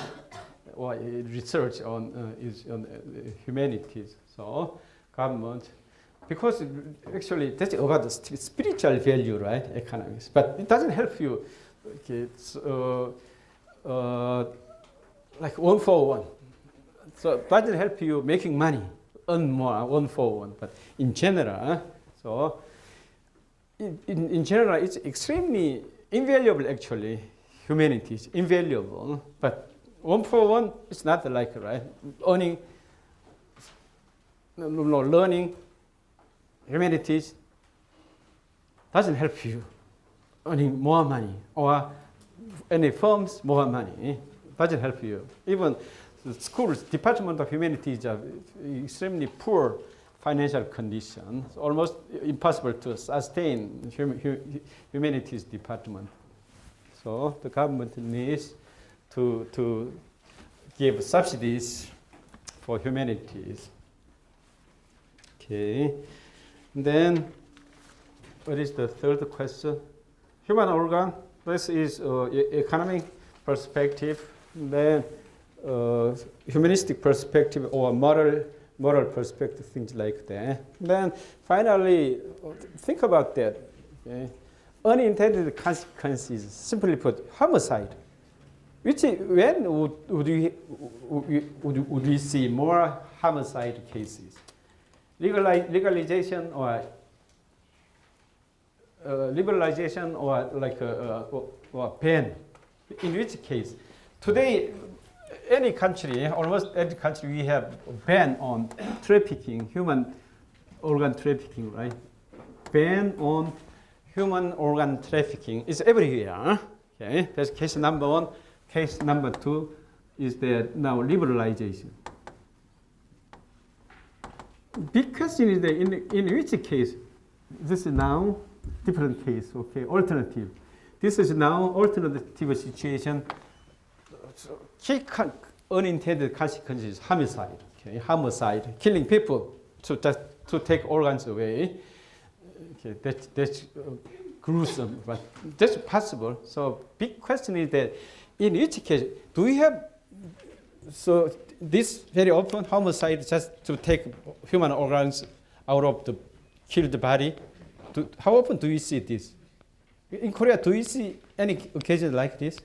or research on humanities. So government, because actually that's about the spiritual value, right? Economics, but it doesn't help you. Okay, like 1-for-1. So it doesn't help you making money, earn more 1-for-1. But in general, in general, it's extremely invaluable actually. Humanities, invaluable. But 1-for-1 is not like, right? Learning humanities doesn't help you earning more money or any firms more money. Doesn't help you. Even the schools, Department of Humanities are extremely poor financial condition. It's almost impossible to sustain humanities department. So the government needs to give subsidies for humanities. Okay. And then, what is the third question? Human organ. This is economic perspective. Then, humanistic perspective or moral perspective, things like that. Then, finally, think about that. Okay. Unintended consequences. Simply put, homicide. When would we see more homicide cases? Legalization or liberalization or like or ban? In which case? Today, any country, almost every country, we have a ban on trafficking, human organ trafficking, right? Ban on human organ trafficking is everywhere. Okay, that's case number one. Case number two is that now liberalization. Big question is that in which case, this is now different case, okay, alternative. This is now alternative situation. So key unintended consequences, homicide, okay, homicide, killing people to take organs away. Okay, that's gruesome, but that's possible. So big question is that in each case, do we have so this very often homicide just to take human organs out of the killed body? How often do you see this? In Korea, do you see any occasion like this?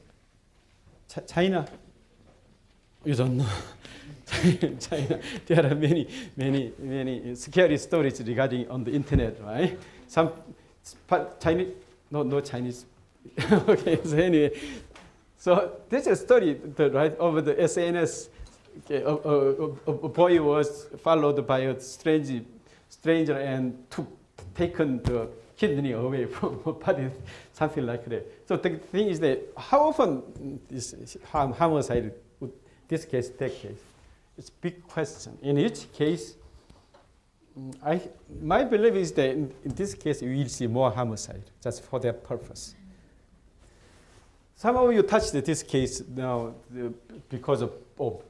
China, you don't know. China, there are many scary stories regarding on the internet, right? Some Chinese, no Chinese. Okay, so anyway, so there's a story right over the SNS. Okay, a boy was followed by a stranger and taken the kidney away from her body, something like that. So the thing is that how often this homicide would this case take place? It's a big question. In each case, my belief is that in this case we will see more homicide just for that purpose. Some of you touched this case now because of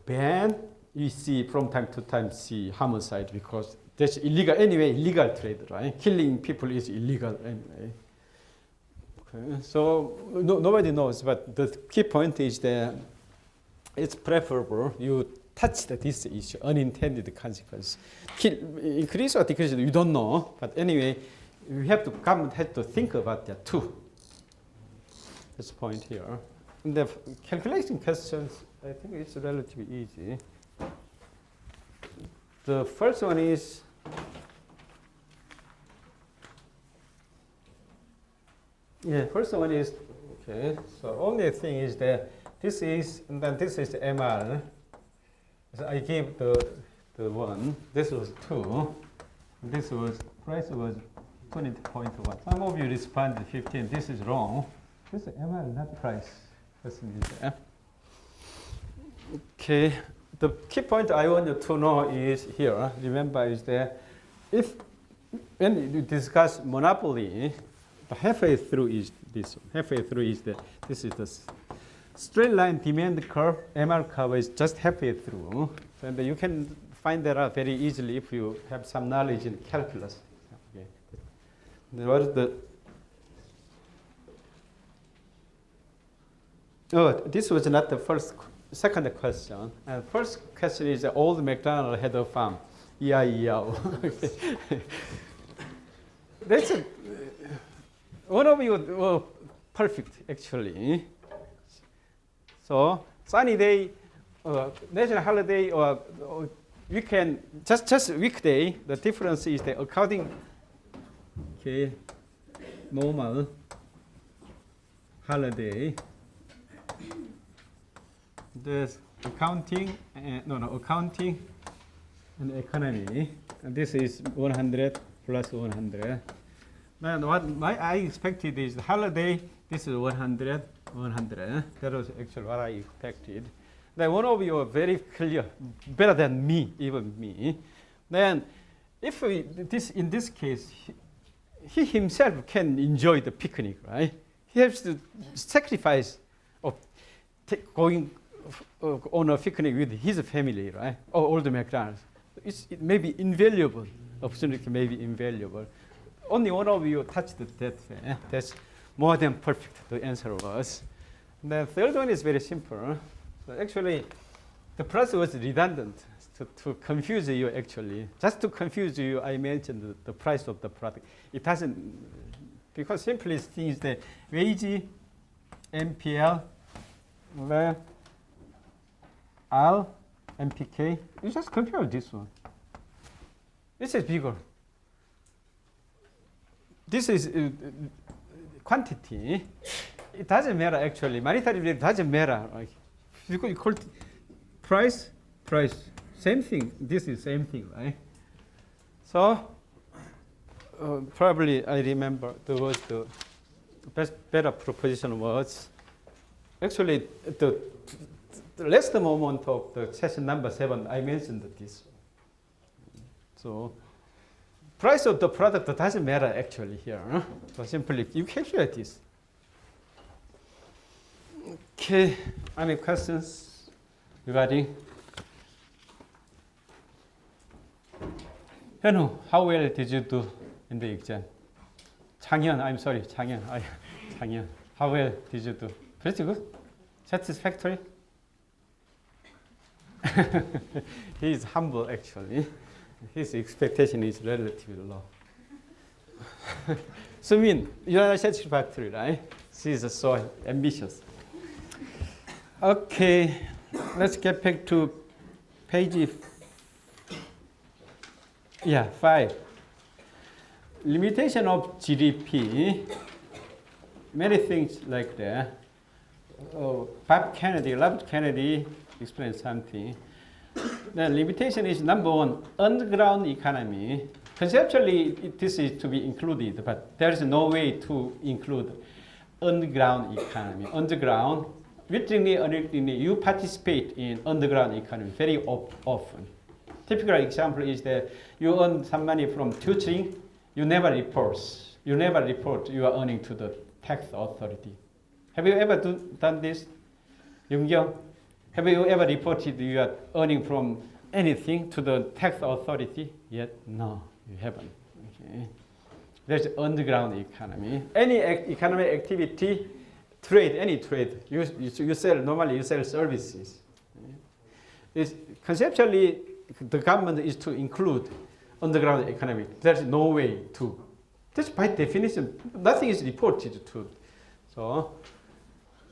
ban. You see from time to time see homicide because that's illegal anyway. Illegal trade, right? Killing people is illegal anyway. Okay. So nobody knows, but the key point is that it's preferable you touch this issue, unintended consequence. Increase or decrease, you don't know, but anyway, we have to have to think about that too. This point here. And the calculation questions, I think it's relatively easy. The first one is okay. So only thing is that this is, and then this is MR. So I gave the one. This was 2. This was price was 20.1. Some of you responded 15. This is wrong. This is MR, not price. Okay. The key point I want you to know is here. Remember, is that when you discuss monopoly, the halfway through is this one. Halfway through is that this is the straight line demand curve. MR curve is just halfway through, and you can find that out very easily if you have some knowledge in calculus. Okay. What is the? Oh, this was not the second question. First question is the old McDonald had a farm. E-I-E-O. That's one of you were perfect actually. So sunny day, national holiday or weekend, just weekday. The difference is that according, okay, normal holiday. There's accounting, accounting and economy. And this is 100 plus 100. Then what I expected is the holiday. This is 100, 100. That was actually what I expected. Then one of you are very clear, better than me, even me. Then if in this case, he himself can enjoy the picnic, right? He has to sacrifice of going on a picnic with his family, right? Or all the McDonald's. It may be invaluable. Opportunity may be invaluable. Only one of you touched that. That's more than perfect. The answer was. The third one is very simple. So actually, the plus was redundant to confuse you. Actually, just to confuse you, I mentioned the price of the product. It doesn't, because simply things the wage, MPL, R, MPK. You just compare this one. This is bigger. This is quantity. It doesn't matter actually. Monetary it doesn't matter. Right? Because you call it price. Same thing. This is same thing, right? So probably I remember the better proposition was actually the last moment of the session number 7. I mentioned this. So price of the product doesn't matter actually here. Huh? So simply you calculate this. Okay, any questions regarding? Henhu, how well did you do in the exam? Changhyun, I'm sorry, Changhyun. How well did you do? Pretty good? Satisfactory? He is humble actually. His expectation is relatively low. Sumin, you are satisfactory, right? She is so ambitious. Okay, let's get back to page 5. Limitation of GDP. Many things like that. Robert Kennedy explained something. The limitation is number 1, underground economy. Conceptually, this is to be included, but there is no way to include underground economy. Underground, willingly or unwillingly, you participate in underground economy very often. Typical example is that you earn some money from tutoring, you never report you are earning to the tax authority. Have you ever done this? Young? Have you ever reported you are earning from anything to the tax authority yet? No, you haven't. Okay. There's underground economy. Any economic activity, any trade, you sell, normally you sell services. Conceptually, the government is to include underground economy. There's no way to. That's by definition, nothing is reported to. So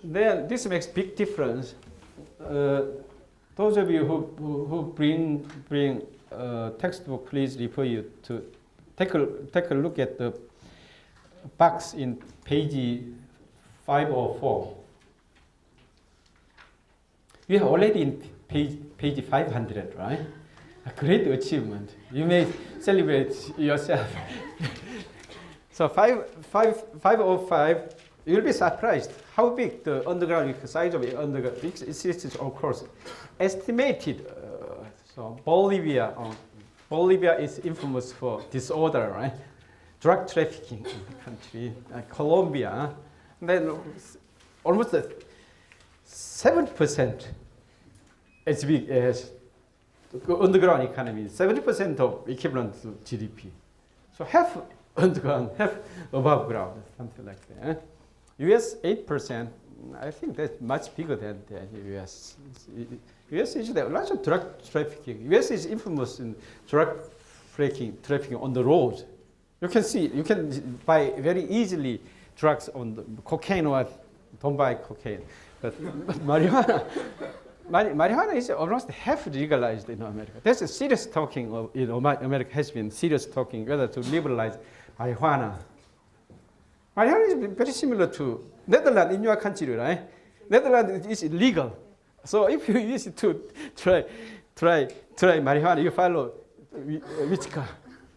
then this makes big difference. Those of you who bring textbook, please refer you to take a look at the box in page 504. We are already in page 500, right? A great achievement. You may celebrate yourself. So 505. You'll be surprised how big the underground size of the underground is. Of course estimated. So Bolivia is infamous for disorder, right? Drug trafficking in the country. Colombia, then almost 7% as big as the underground economy. 70% of equivalent to GDP. So half underground, half above ground, something like that. US 8%, I think that's much bigger than the US. US is a lot of drug trafficking. US is infamous in drug trafficking on the road. You can buy very easily drugs on the cocaine, or don't buy cocaine. But marijuana is almost half legalized in America. There's a serious talking in America has been serious talking whether to liberalize marijuana. Marijuana is very similar to Netherlands in your country, right? Netherlands is illegal. So if you use it to try marijuana, you follow Wichka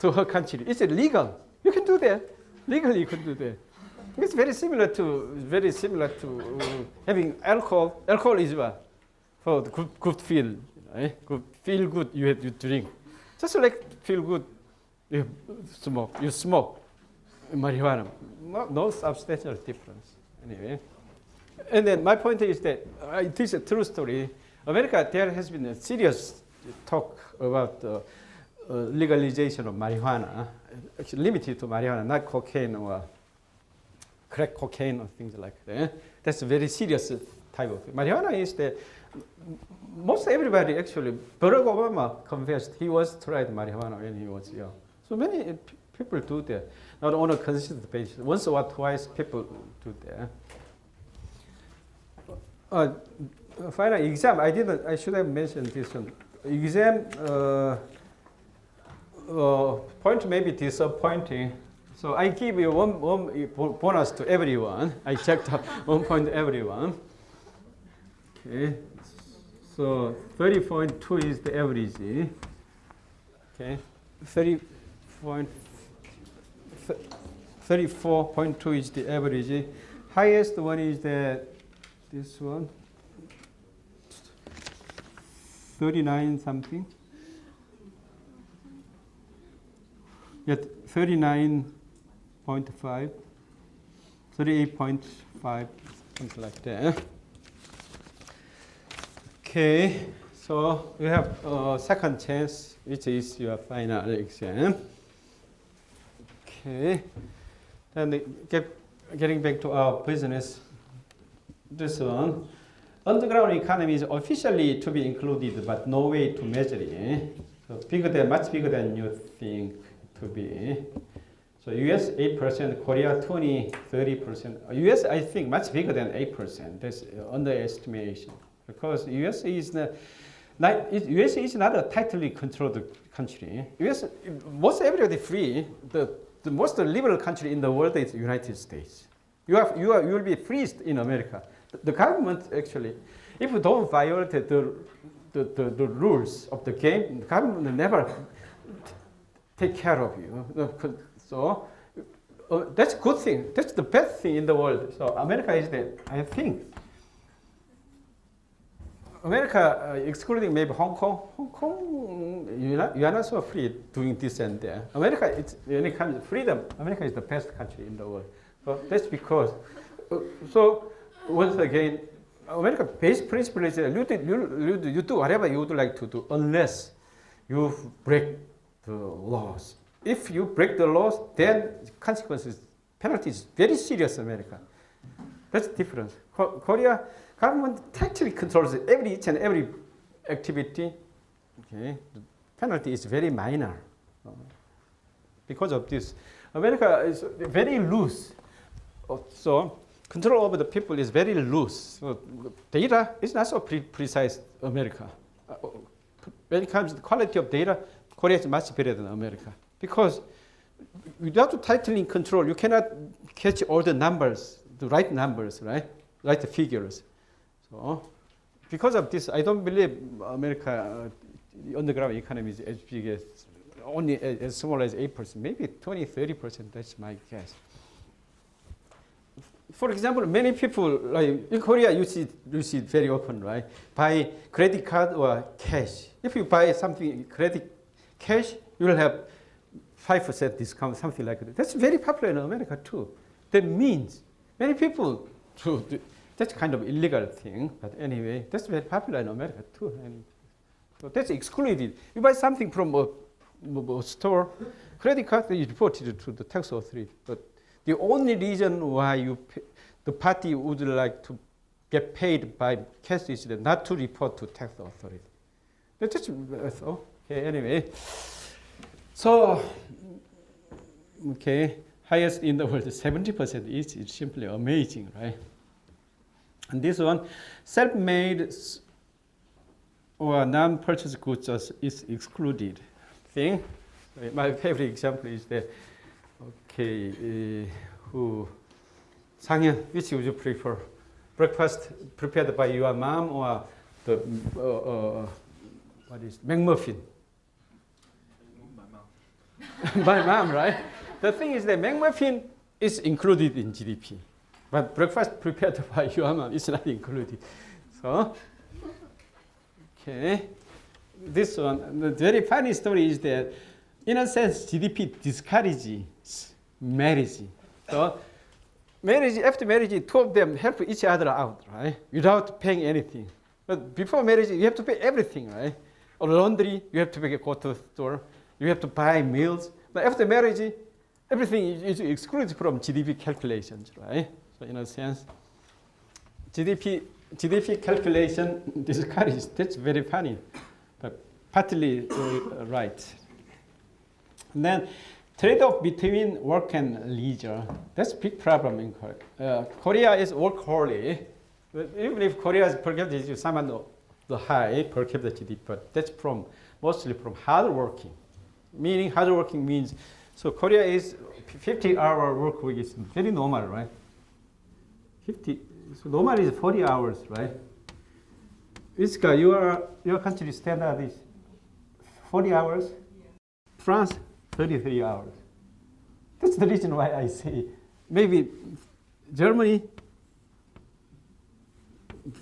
to her country. It's illegal. You can do that. Legally you can do that. It's very similar to having alcohol. Alcohol is what? For the good feel, right? Feel good you have to drink. Just like feel good, you smoke marijuana. No substantial difference. Anyway, And then my point is that it is a true story. America, there has been a serious talk about legalization of marijuana, actually limited to marijuana, not cocaine or crack cocaine or things like that. That's a very serious type of thing. Marijuana is the most everybody actually. Barack Obama confessed he was tried marijuana when he was young. So many people do that. Not on a consistent basis. Once or twice people do that. Final exam. I should have mentioned this one. Exam point may be disappointing. So I give you one bonus to everyone. I checked 1 point everyone. Okay. So 30.2 is the average. Okay. 34.2 is the average. Highest one is this one. 39 something. Yet 39.5, 38.5, something like that. Okay, so you have a second chance, which is your final exam. Okay, then getting back to our business, this one. Underground economy is officially to be included, but no way to measure it. So much bigger than you think to be. So US 8%, Korea 20, 30%. US I think much bigger than 8%. That's underestimation because US is not a tightly controlled country. US most everybody free. The most liberal country in the world is the United States. You will be free in America. The government actually, if you don't violate the rules of the game, the government will never take care of you. So that's a good thing. That's the best thing in the world. So America is I think. America, excluding maybe Hong Kong, you are not so free doing this and that. America, when it comes to freedom, America is the best country in the world. So that's because. So once again, America basic principle is you do whatever you would like to do unless you break the laws. If you break the laws, then consequences, penalty is very serious in America. That's the difference. Korea government actually controls each and every activity. Okay, the penalty is very minor. Because of this, America is very loose. So control over the people is very loose. So data is not so precise. America. When it comes to the quality of data, Korea is much better than America because without tightly control, you cannot catch all the numbers, the right numbers, right figures. So because of this, I don't believe America underground economy is as big as only as small as 8%, maybe 20, 30%. That's my guess. For example, many people like in Korea, you see it very often, right? Buy credit card or cash. If you buy something credit cash, you will have 5% discount, something like that. That's very popular in America too. That means many people do. That's kind of illegal thing, but anyway, that's very popular in America too. And so that's excluded. You buy something from a store, credit card, you report it to the tax authority. But the only reason why the party would like to get paid by cash is not to report to tax authority. That's okay. Anyway, so okay, highest in the world, 70% is simply amazing, right? And this one, self-made or non-purchase goods is excluded thing. My favorite example is that. Okay, Sang-hyun, which would you prefer? Breakfast prepared by your mom or the McMuffin? My mom. My mom, right? The thing is that McMuffin is included in GDP, but breakfast prepared by your mom is not included. So, okay, this one. The very funny story is that, in a sense, GDP discourages marriage. So marriage, after marriage, two of them help each other out, right? Without paying anything. But before marriage, you have to pay everything, right? Or laundry, you have to go to the store. You have to buy meals. But after marriage, everything is excluded from GDP calculations, right? So in a sense, GDP calculation, this courage, that's very funny, but partly right. And then trade-off between work and leisure, that's a big problem in Korea. Korea is workaholic. Even if Korea's per capita is somewhat the high per capita GDP, but that's mostly from hard working. Meaning hard working means, so Korea is 50-hour work week is very normal, right? 50. So normal is 40 hours, right? Iska, your country standard is 40 hours. Yeah. France, 33 hours. That's the reason why I say maybe Germany,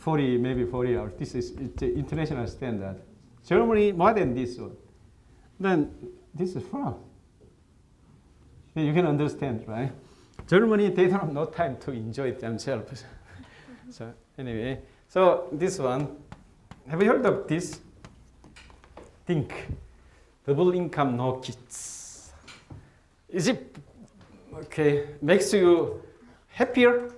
40 hours. It's the international standard. Germany more than this one. Then this is France. You can understand, right? Germany, they don't have no time to enjoy themselves. So anyway, so this one, have you heard of this? Think, double income, no kids. Is it, okay, makes you happier?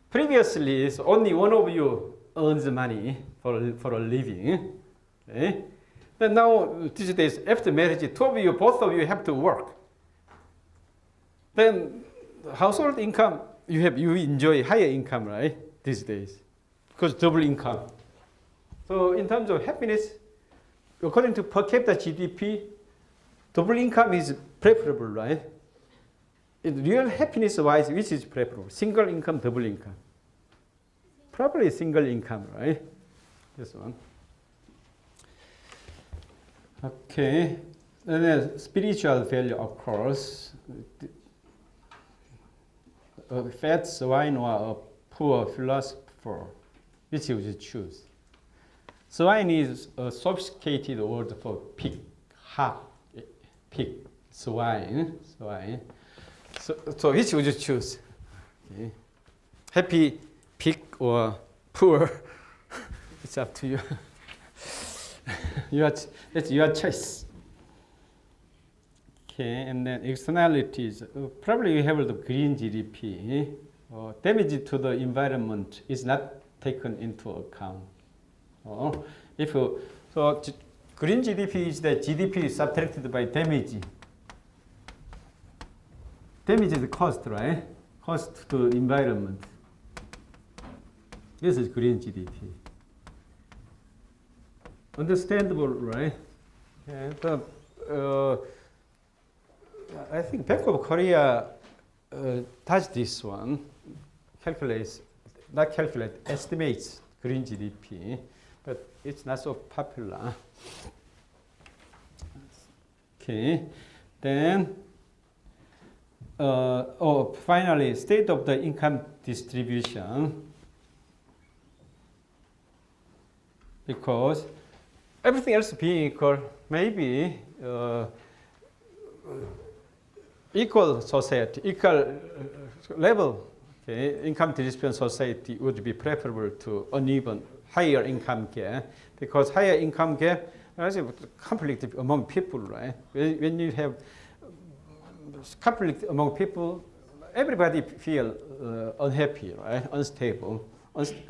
Previously, so only one of you earns money for a living. Okay? Then now, these days, after marriage, both of you have to work. Then household income, you enjoy higher income, right? These days, because double income. So in terms of happiness, according to per capita GDP, double income is preferable, right? In real happiness-wise, which is preferable? Single income, double income? Probably single income, right? This one. Okay. And then spiritual value, of course. A fat swine or a poor philosopher, which you should choose. Swine is a sophisticated word for pig, pig, swine. So which would you choose? Okay. Happy pig or poor? It's up to you. That's your choice. Okay, and then externalities. Probably you have the green GDP. Damage to the environment is not taken into account. Green GDP is the GDP subtracted by damage. Damage is the cost, right? Cost to the environment. This is green GDP. Understandable, right? Yeah, I think Bank of Korea does this one, estimates green GDP, but it's not so popular. Okay, then, finally, state of the income distribution. Because everything else being equal, maybe equal society, equal level, okay, income distribution society would be preferable to uneven higher income gap, because higher income gap is a conflict among people, right? When you have conflict among people, everybody feel unhappy, right? Unstable.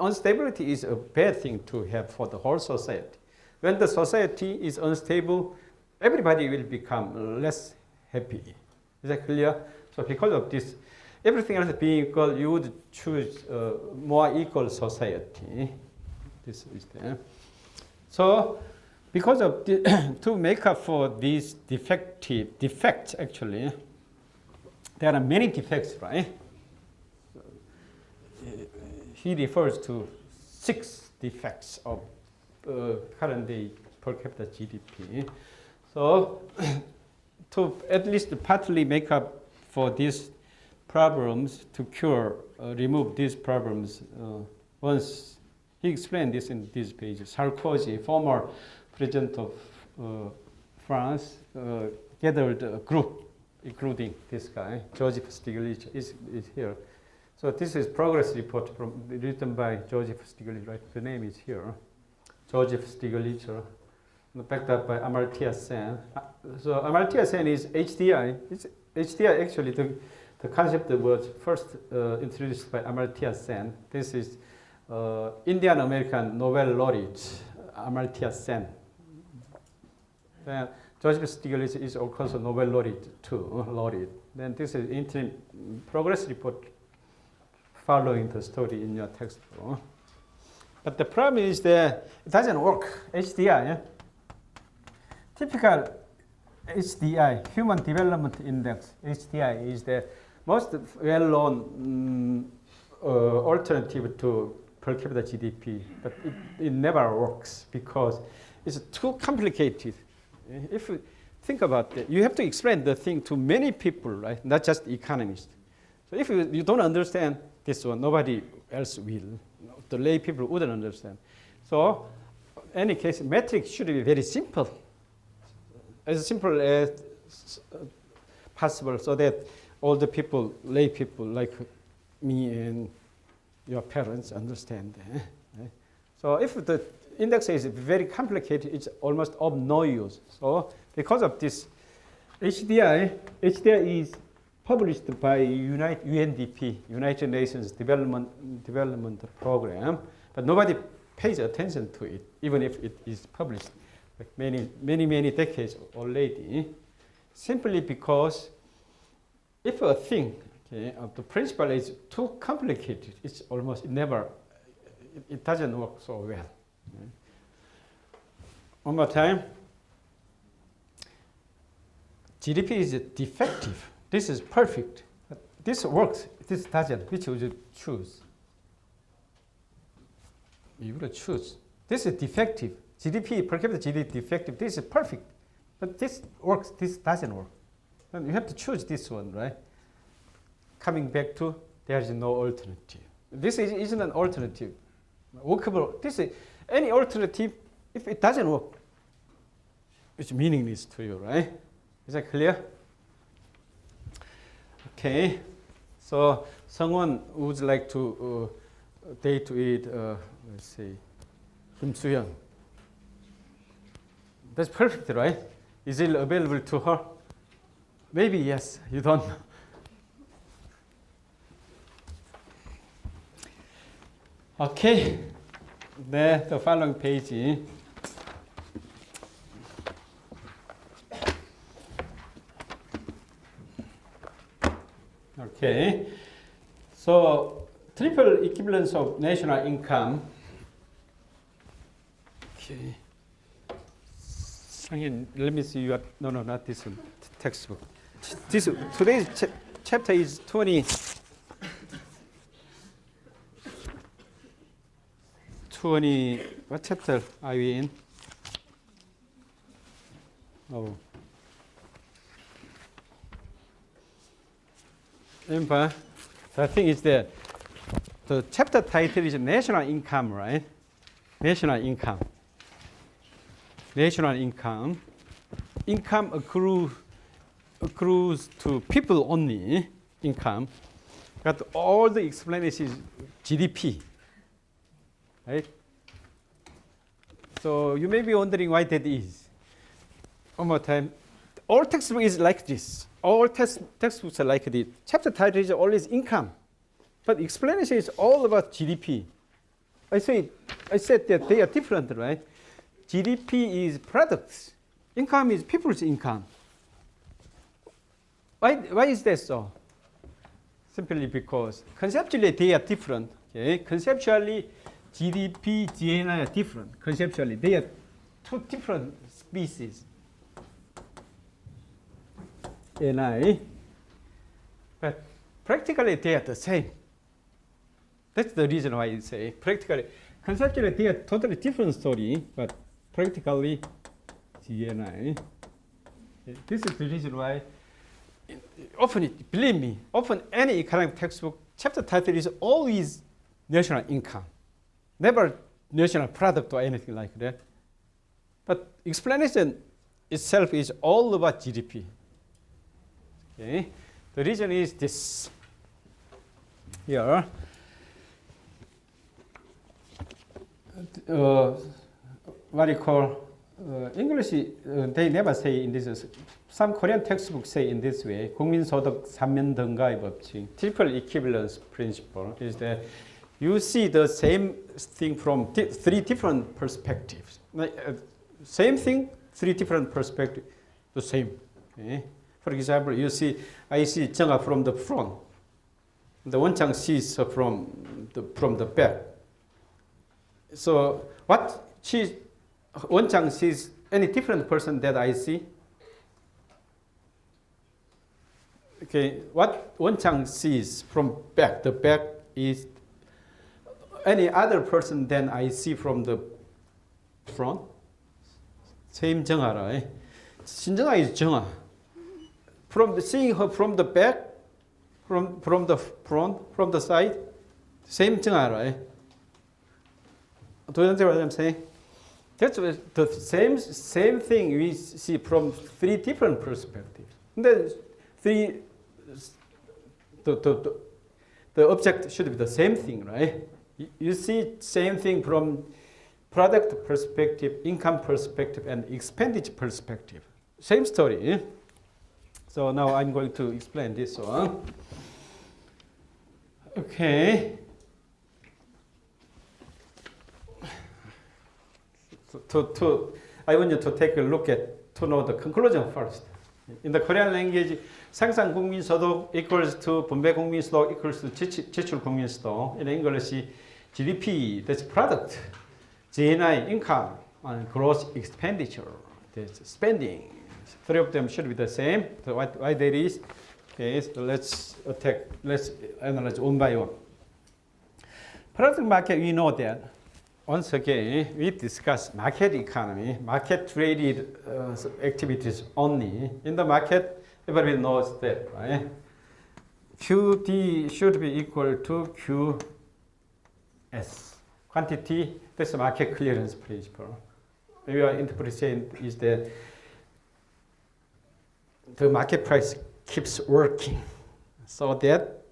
Instability is a bad thing to have for the whole society. When the society is unstable, everybody will become less happy. Is that clear? So because of this, everything else being equal, you would choose a more equal society. This is there. So because of the, to make up for these defects, actually, there are many defects, right? He refers to 6 defects of current day per capita GDP. So to at least partly make up for these problems, to remove these problems, once he explained this in these pages, Sarkozy, former president of France, gathered a group, including this guy, Joseph Stiglitz is here. So this is progress report written by Joseph Stiglitz, right? The name is here. Joseph Stiglitz, backed up by Amartya Sen. So Amartya Sen is HDI. It's HDI actually, the concept was first introduced by Amartya Sen. This is Indian American Nobel laureate, Amartya Sen. Then Joseph Stiglitz is of course a Nobel laureate too, Then this is interim progress report following the story in your textbook. But the problem is that it doesn't work. HDI, yeah? Typical HDI, Human Development Index, HDI is the most well-known alternative to per capita GDP, but it never works because it's too complicated. If you think about it, you have to explain the thing to many people, right? Not just economists. So if you don't understand this one, nobody else will. The lay people wouldn't understand. So, in any case, metrics should be very simple, as simple as possible, so that all the people, lay people like me and your parents understand. So, if the index is very complicated, it's almost of no use. So, because of this, HDI is published by UNDP, United Nations Development Program, but nobody pays attention to it, even if it is published like many decades already, simply because if a thing, okay, the principle is too complicated, it's almost never, it doesn't work so well. Okay. One more time. GDP is defective. This is perfect. This works. This doesn't. Which would you choose? You would choose. This is defective. GDP, per capita GDP defective. This is perfect. But this works. This doesn't work. And you have to choose this one, right? Coming back to there is no alternative. This isn't an alternative. Workable. This is any alternative. If it doesn't work, it's meaningless to you, right? Is that clear? Okay, so someone would like to date with, let's say, Kim Soo-young. That's perfect, right? Is it available to her? Maybe yes, you don't know. Okay, the following page. Okay, so triple equivalence of national income. Okay, let me see. No, not this one. Textbook. Today's chapter is 20. What chapter are we in? Oh. Remember, the thing is that the chapter title is national income, right? National income. National income. Income accrues to people only. Income. But all the explanation is GDP. Right? So you may be wondering why that is. One more time. All textbook is like this. All textbooks are like this. Chapter title is always income, but explanation is all about GDP. I said that they are different, right? GDP is products. Income is people's income. Why is that so? Simply because conceptually they are different. Okay? Conceptually, GDP, GNI are different. Conceptually, they are two different species. NI, but practically they are the same. That's the reason why I say practically. Conceptually they are totally different story, but practically GNI. This is the reason why often, believe me, often any economic textbook, chapter title is always national income, never national product or anything like that. But explanation itself is all about GDP. Okay. The reason is this. here. What you call English, they never say in this. Some Korean textbooks say in this way. 국민소득 3면 등가의 법칙, triple equivalence principle is that you see the same thing from three different perspectives. Same thing, three different perspectives, the same. Okay? For example, I see 정아 from the front. The 원장 sees from the back. So what 원장 sees any different person that I see? Okay, what 원장 sees from back, the back is any other person than I see from the front? Same 정아라. 신정아 is 정아. Seeing her from the back, from the front, from the side, same 정아라. Do you understand what I'm saying? That's the same thing we see from three different perspectives. And then the object should be the same thing, right? You see same thing from product perspective, income perspective, and expenditure perspective. Same story. Eh? So now I'm going to explain this one. Okay. I want you to take a look to know the conclusion first. In the Korean language, 생산 국민소득 equals to 분배 국민소득 equals to 지출 국민소득. In English, GDP, that's product. GNI, income, and gross expenditure, that's spending. Three of them should be the same. So why that is? Okay, so let's analyze one by one. Product market, we know that. Once again, we discuss market economy, market traded activities only. In the market, everybody knows that, right? QD should be equal to QS. Quantity, that's market clearance principle. Your interpretation is that the market price keeps working so that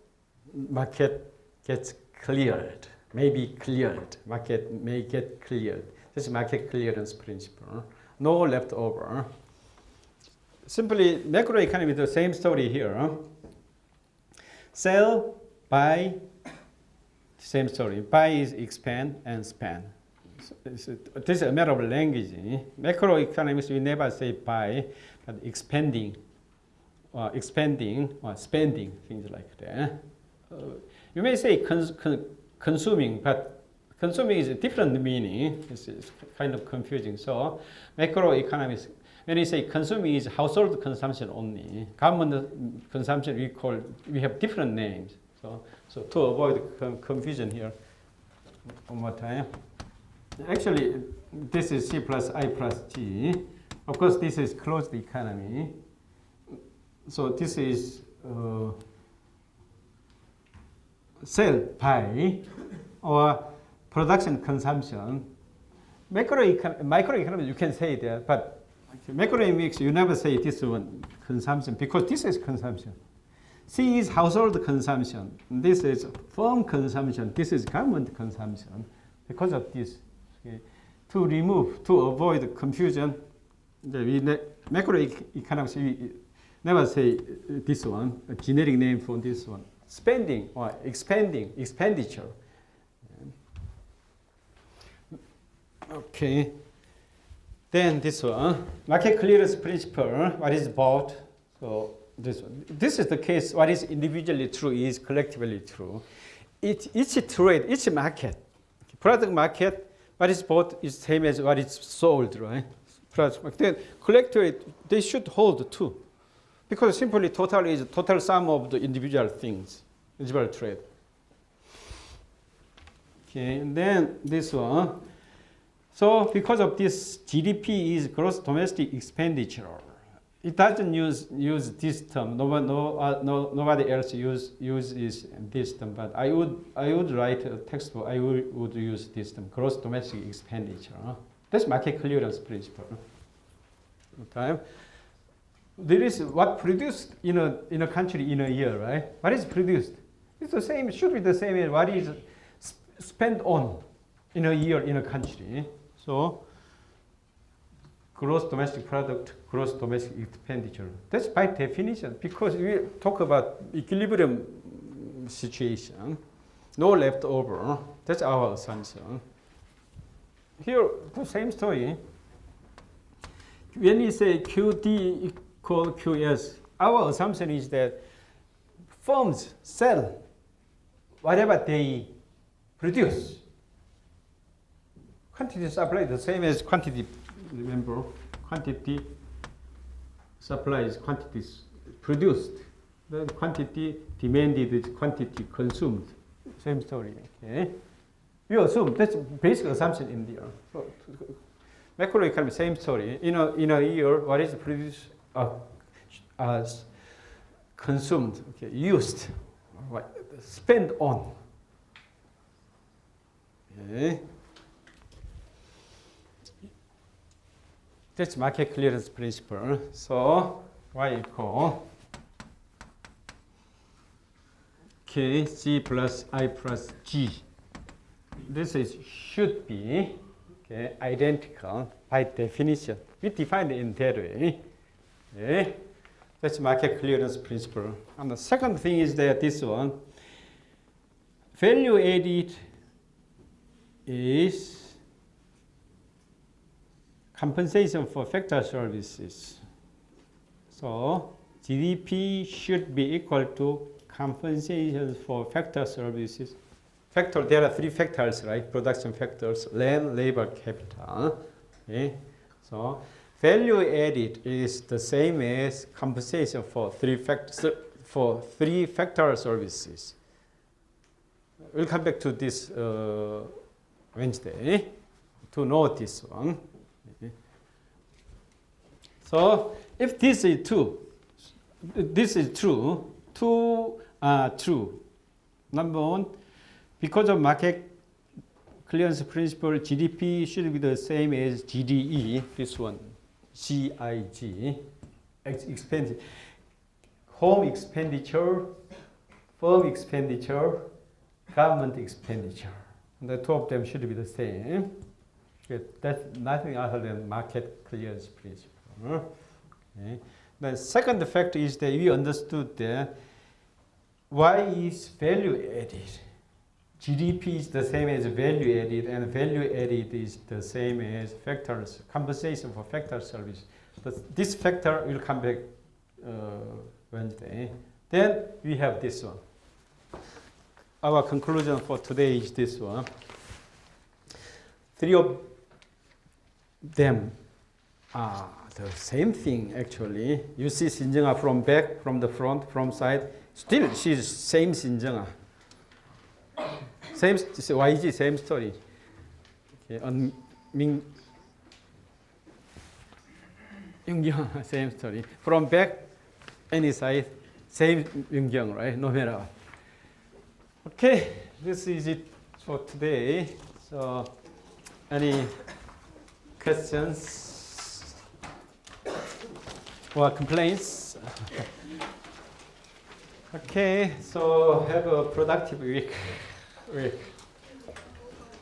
market gets cleared. May get cleared. This is market clearance principle. No leftover. Simply, macroeconomy, the same story here. Sell, buy, same story. Buy is expand and spend. So this is a matter of language. Macroeconomics, we never say buy, but expanding, or expanding, or spending, things like that. You may say consuming, but consuming is a different meaning. It's kind of confusing. So macroeconomics, when you say consuming is household consumption only. Government consumption we have different names. So to avoid confusion here, one more time. Actually, this is C plus I plus G. Of course, this is closed economy. So this is sell, buy, or production, consumption. Microeconomics, you can say that, but macroeconomics, you never say this one, consumption, because this is consumption. C is household consumption. This is firm consumption. This is government consumption. Because of this, okay. To avoid confusion, macroeconomics, we never say this one, a generic name for this one. Spending or expanding, expenditure. Okay. Then this one, market clearance principle, what is bought? So this one. This is the case, what is individually true is collectively true. Each trade, each market, product market, what is bought is same as what is sold, right? Product market. Then collectively, they should hold too. Because simply total is total sum of the individual things, individual trade. Okay, and then this one. So because of this, GDP is gross domestic expenditure. It doesn't use this term. Nobody else uses this term. But I would write a textbook. I would use this term, gross domestic expenditure. That's market clearance principle. Okay. There is what produced in a country in a year, right? What is produced? It's the same, should be the same as what is spent on in a year in a country. So gross domestic product, gross domestic expenditure. That's by definition, because we talk about equilibrium situation, no leftover. That's our assumption. Here, the same story. When we say QD equal QS, our assumption is that firms sell whatever they produce. Quantity supply the same as quantity. Remember, quantity supply is quantity produced. The quantity demanded is quantity consumed. Same story. Okay. You assume that's basic assumption in there. So, macroeconomy, same story. In a year, what is produced as consumed, okay, used, right, spent on. Okay. That's market clearance principle. So Y equal K G plus I plus G. This is should be okay, identical by definition. We define it in that way. Okay. That's market clearance principle. And the second thing is that this one, value added is compensation for factor services. So GDP should be equal to compensation for factor services. Factor, there are three factors, right? Production factors, land, labor, capital. Okay. So value added is the same as compensation for three factor services. We'll come back to this Wednesday to know this one. Okay. So if this is true, two are true. Number one, because of market clearance principle, GDP should be the same as GDE, this one, GIG, expenditure, home expenditure, firm expenditure, government expenditure. The two of them should be the same. That's nothing other than market clearance principle. Okay. The second fact is that we understood that why is value added? GDP is the same as value added, and value added is the same as factors, compensation for factor service. But this factor will come back Wednesday. Then we have this one. Our conclusion for today is this one. Three of them are the same thing actually. You see Sinjunga from back, from the front, from side. Still, she's same Sinjunga. Same YG, same story. Okay, on Ming Yungyang, same story. From back, any side, same Yungyang, right? No matter what. Okay, this is it for today. So, any questions or complaints? Okay, so have a productive week.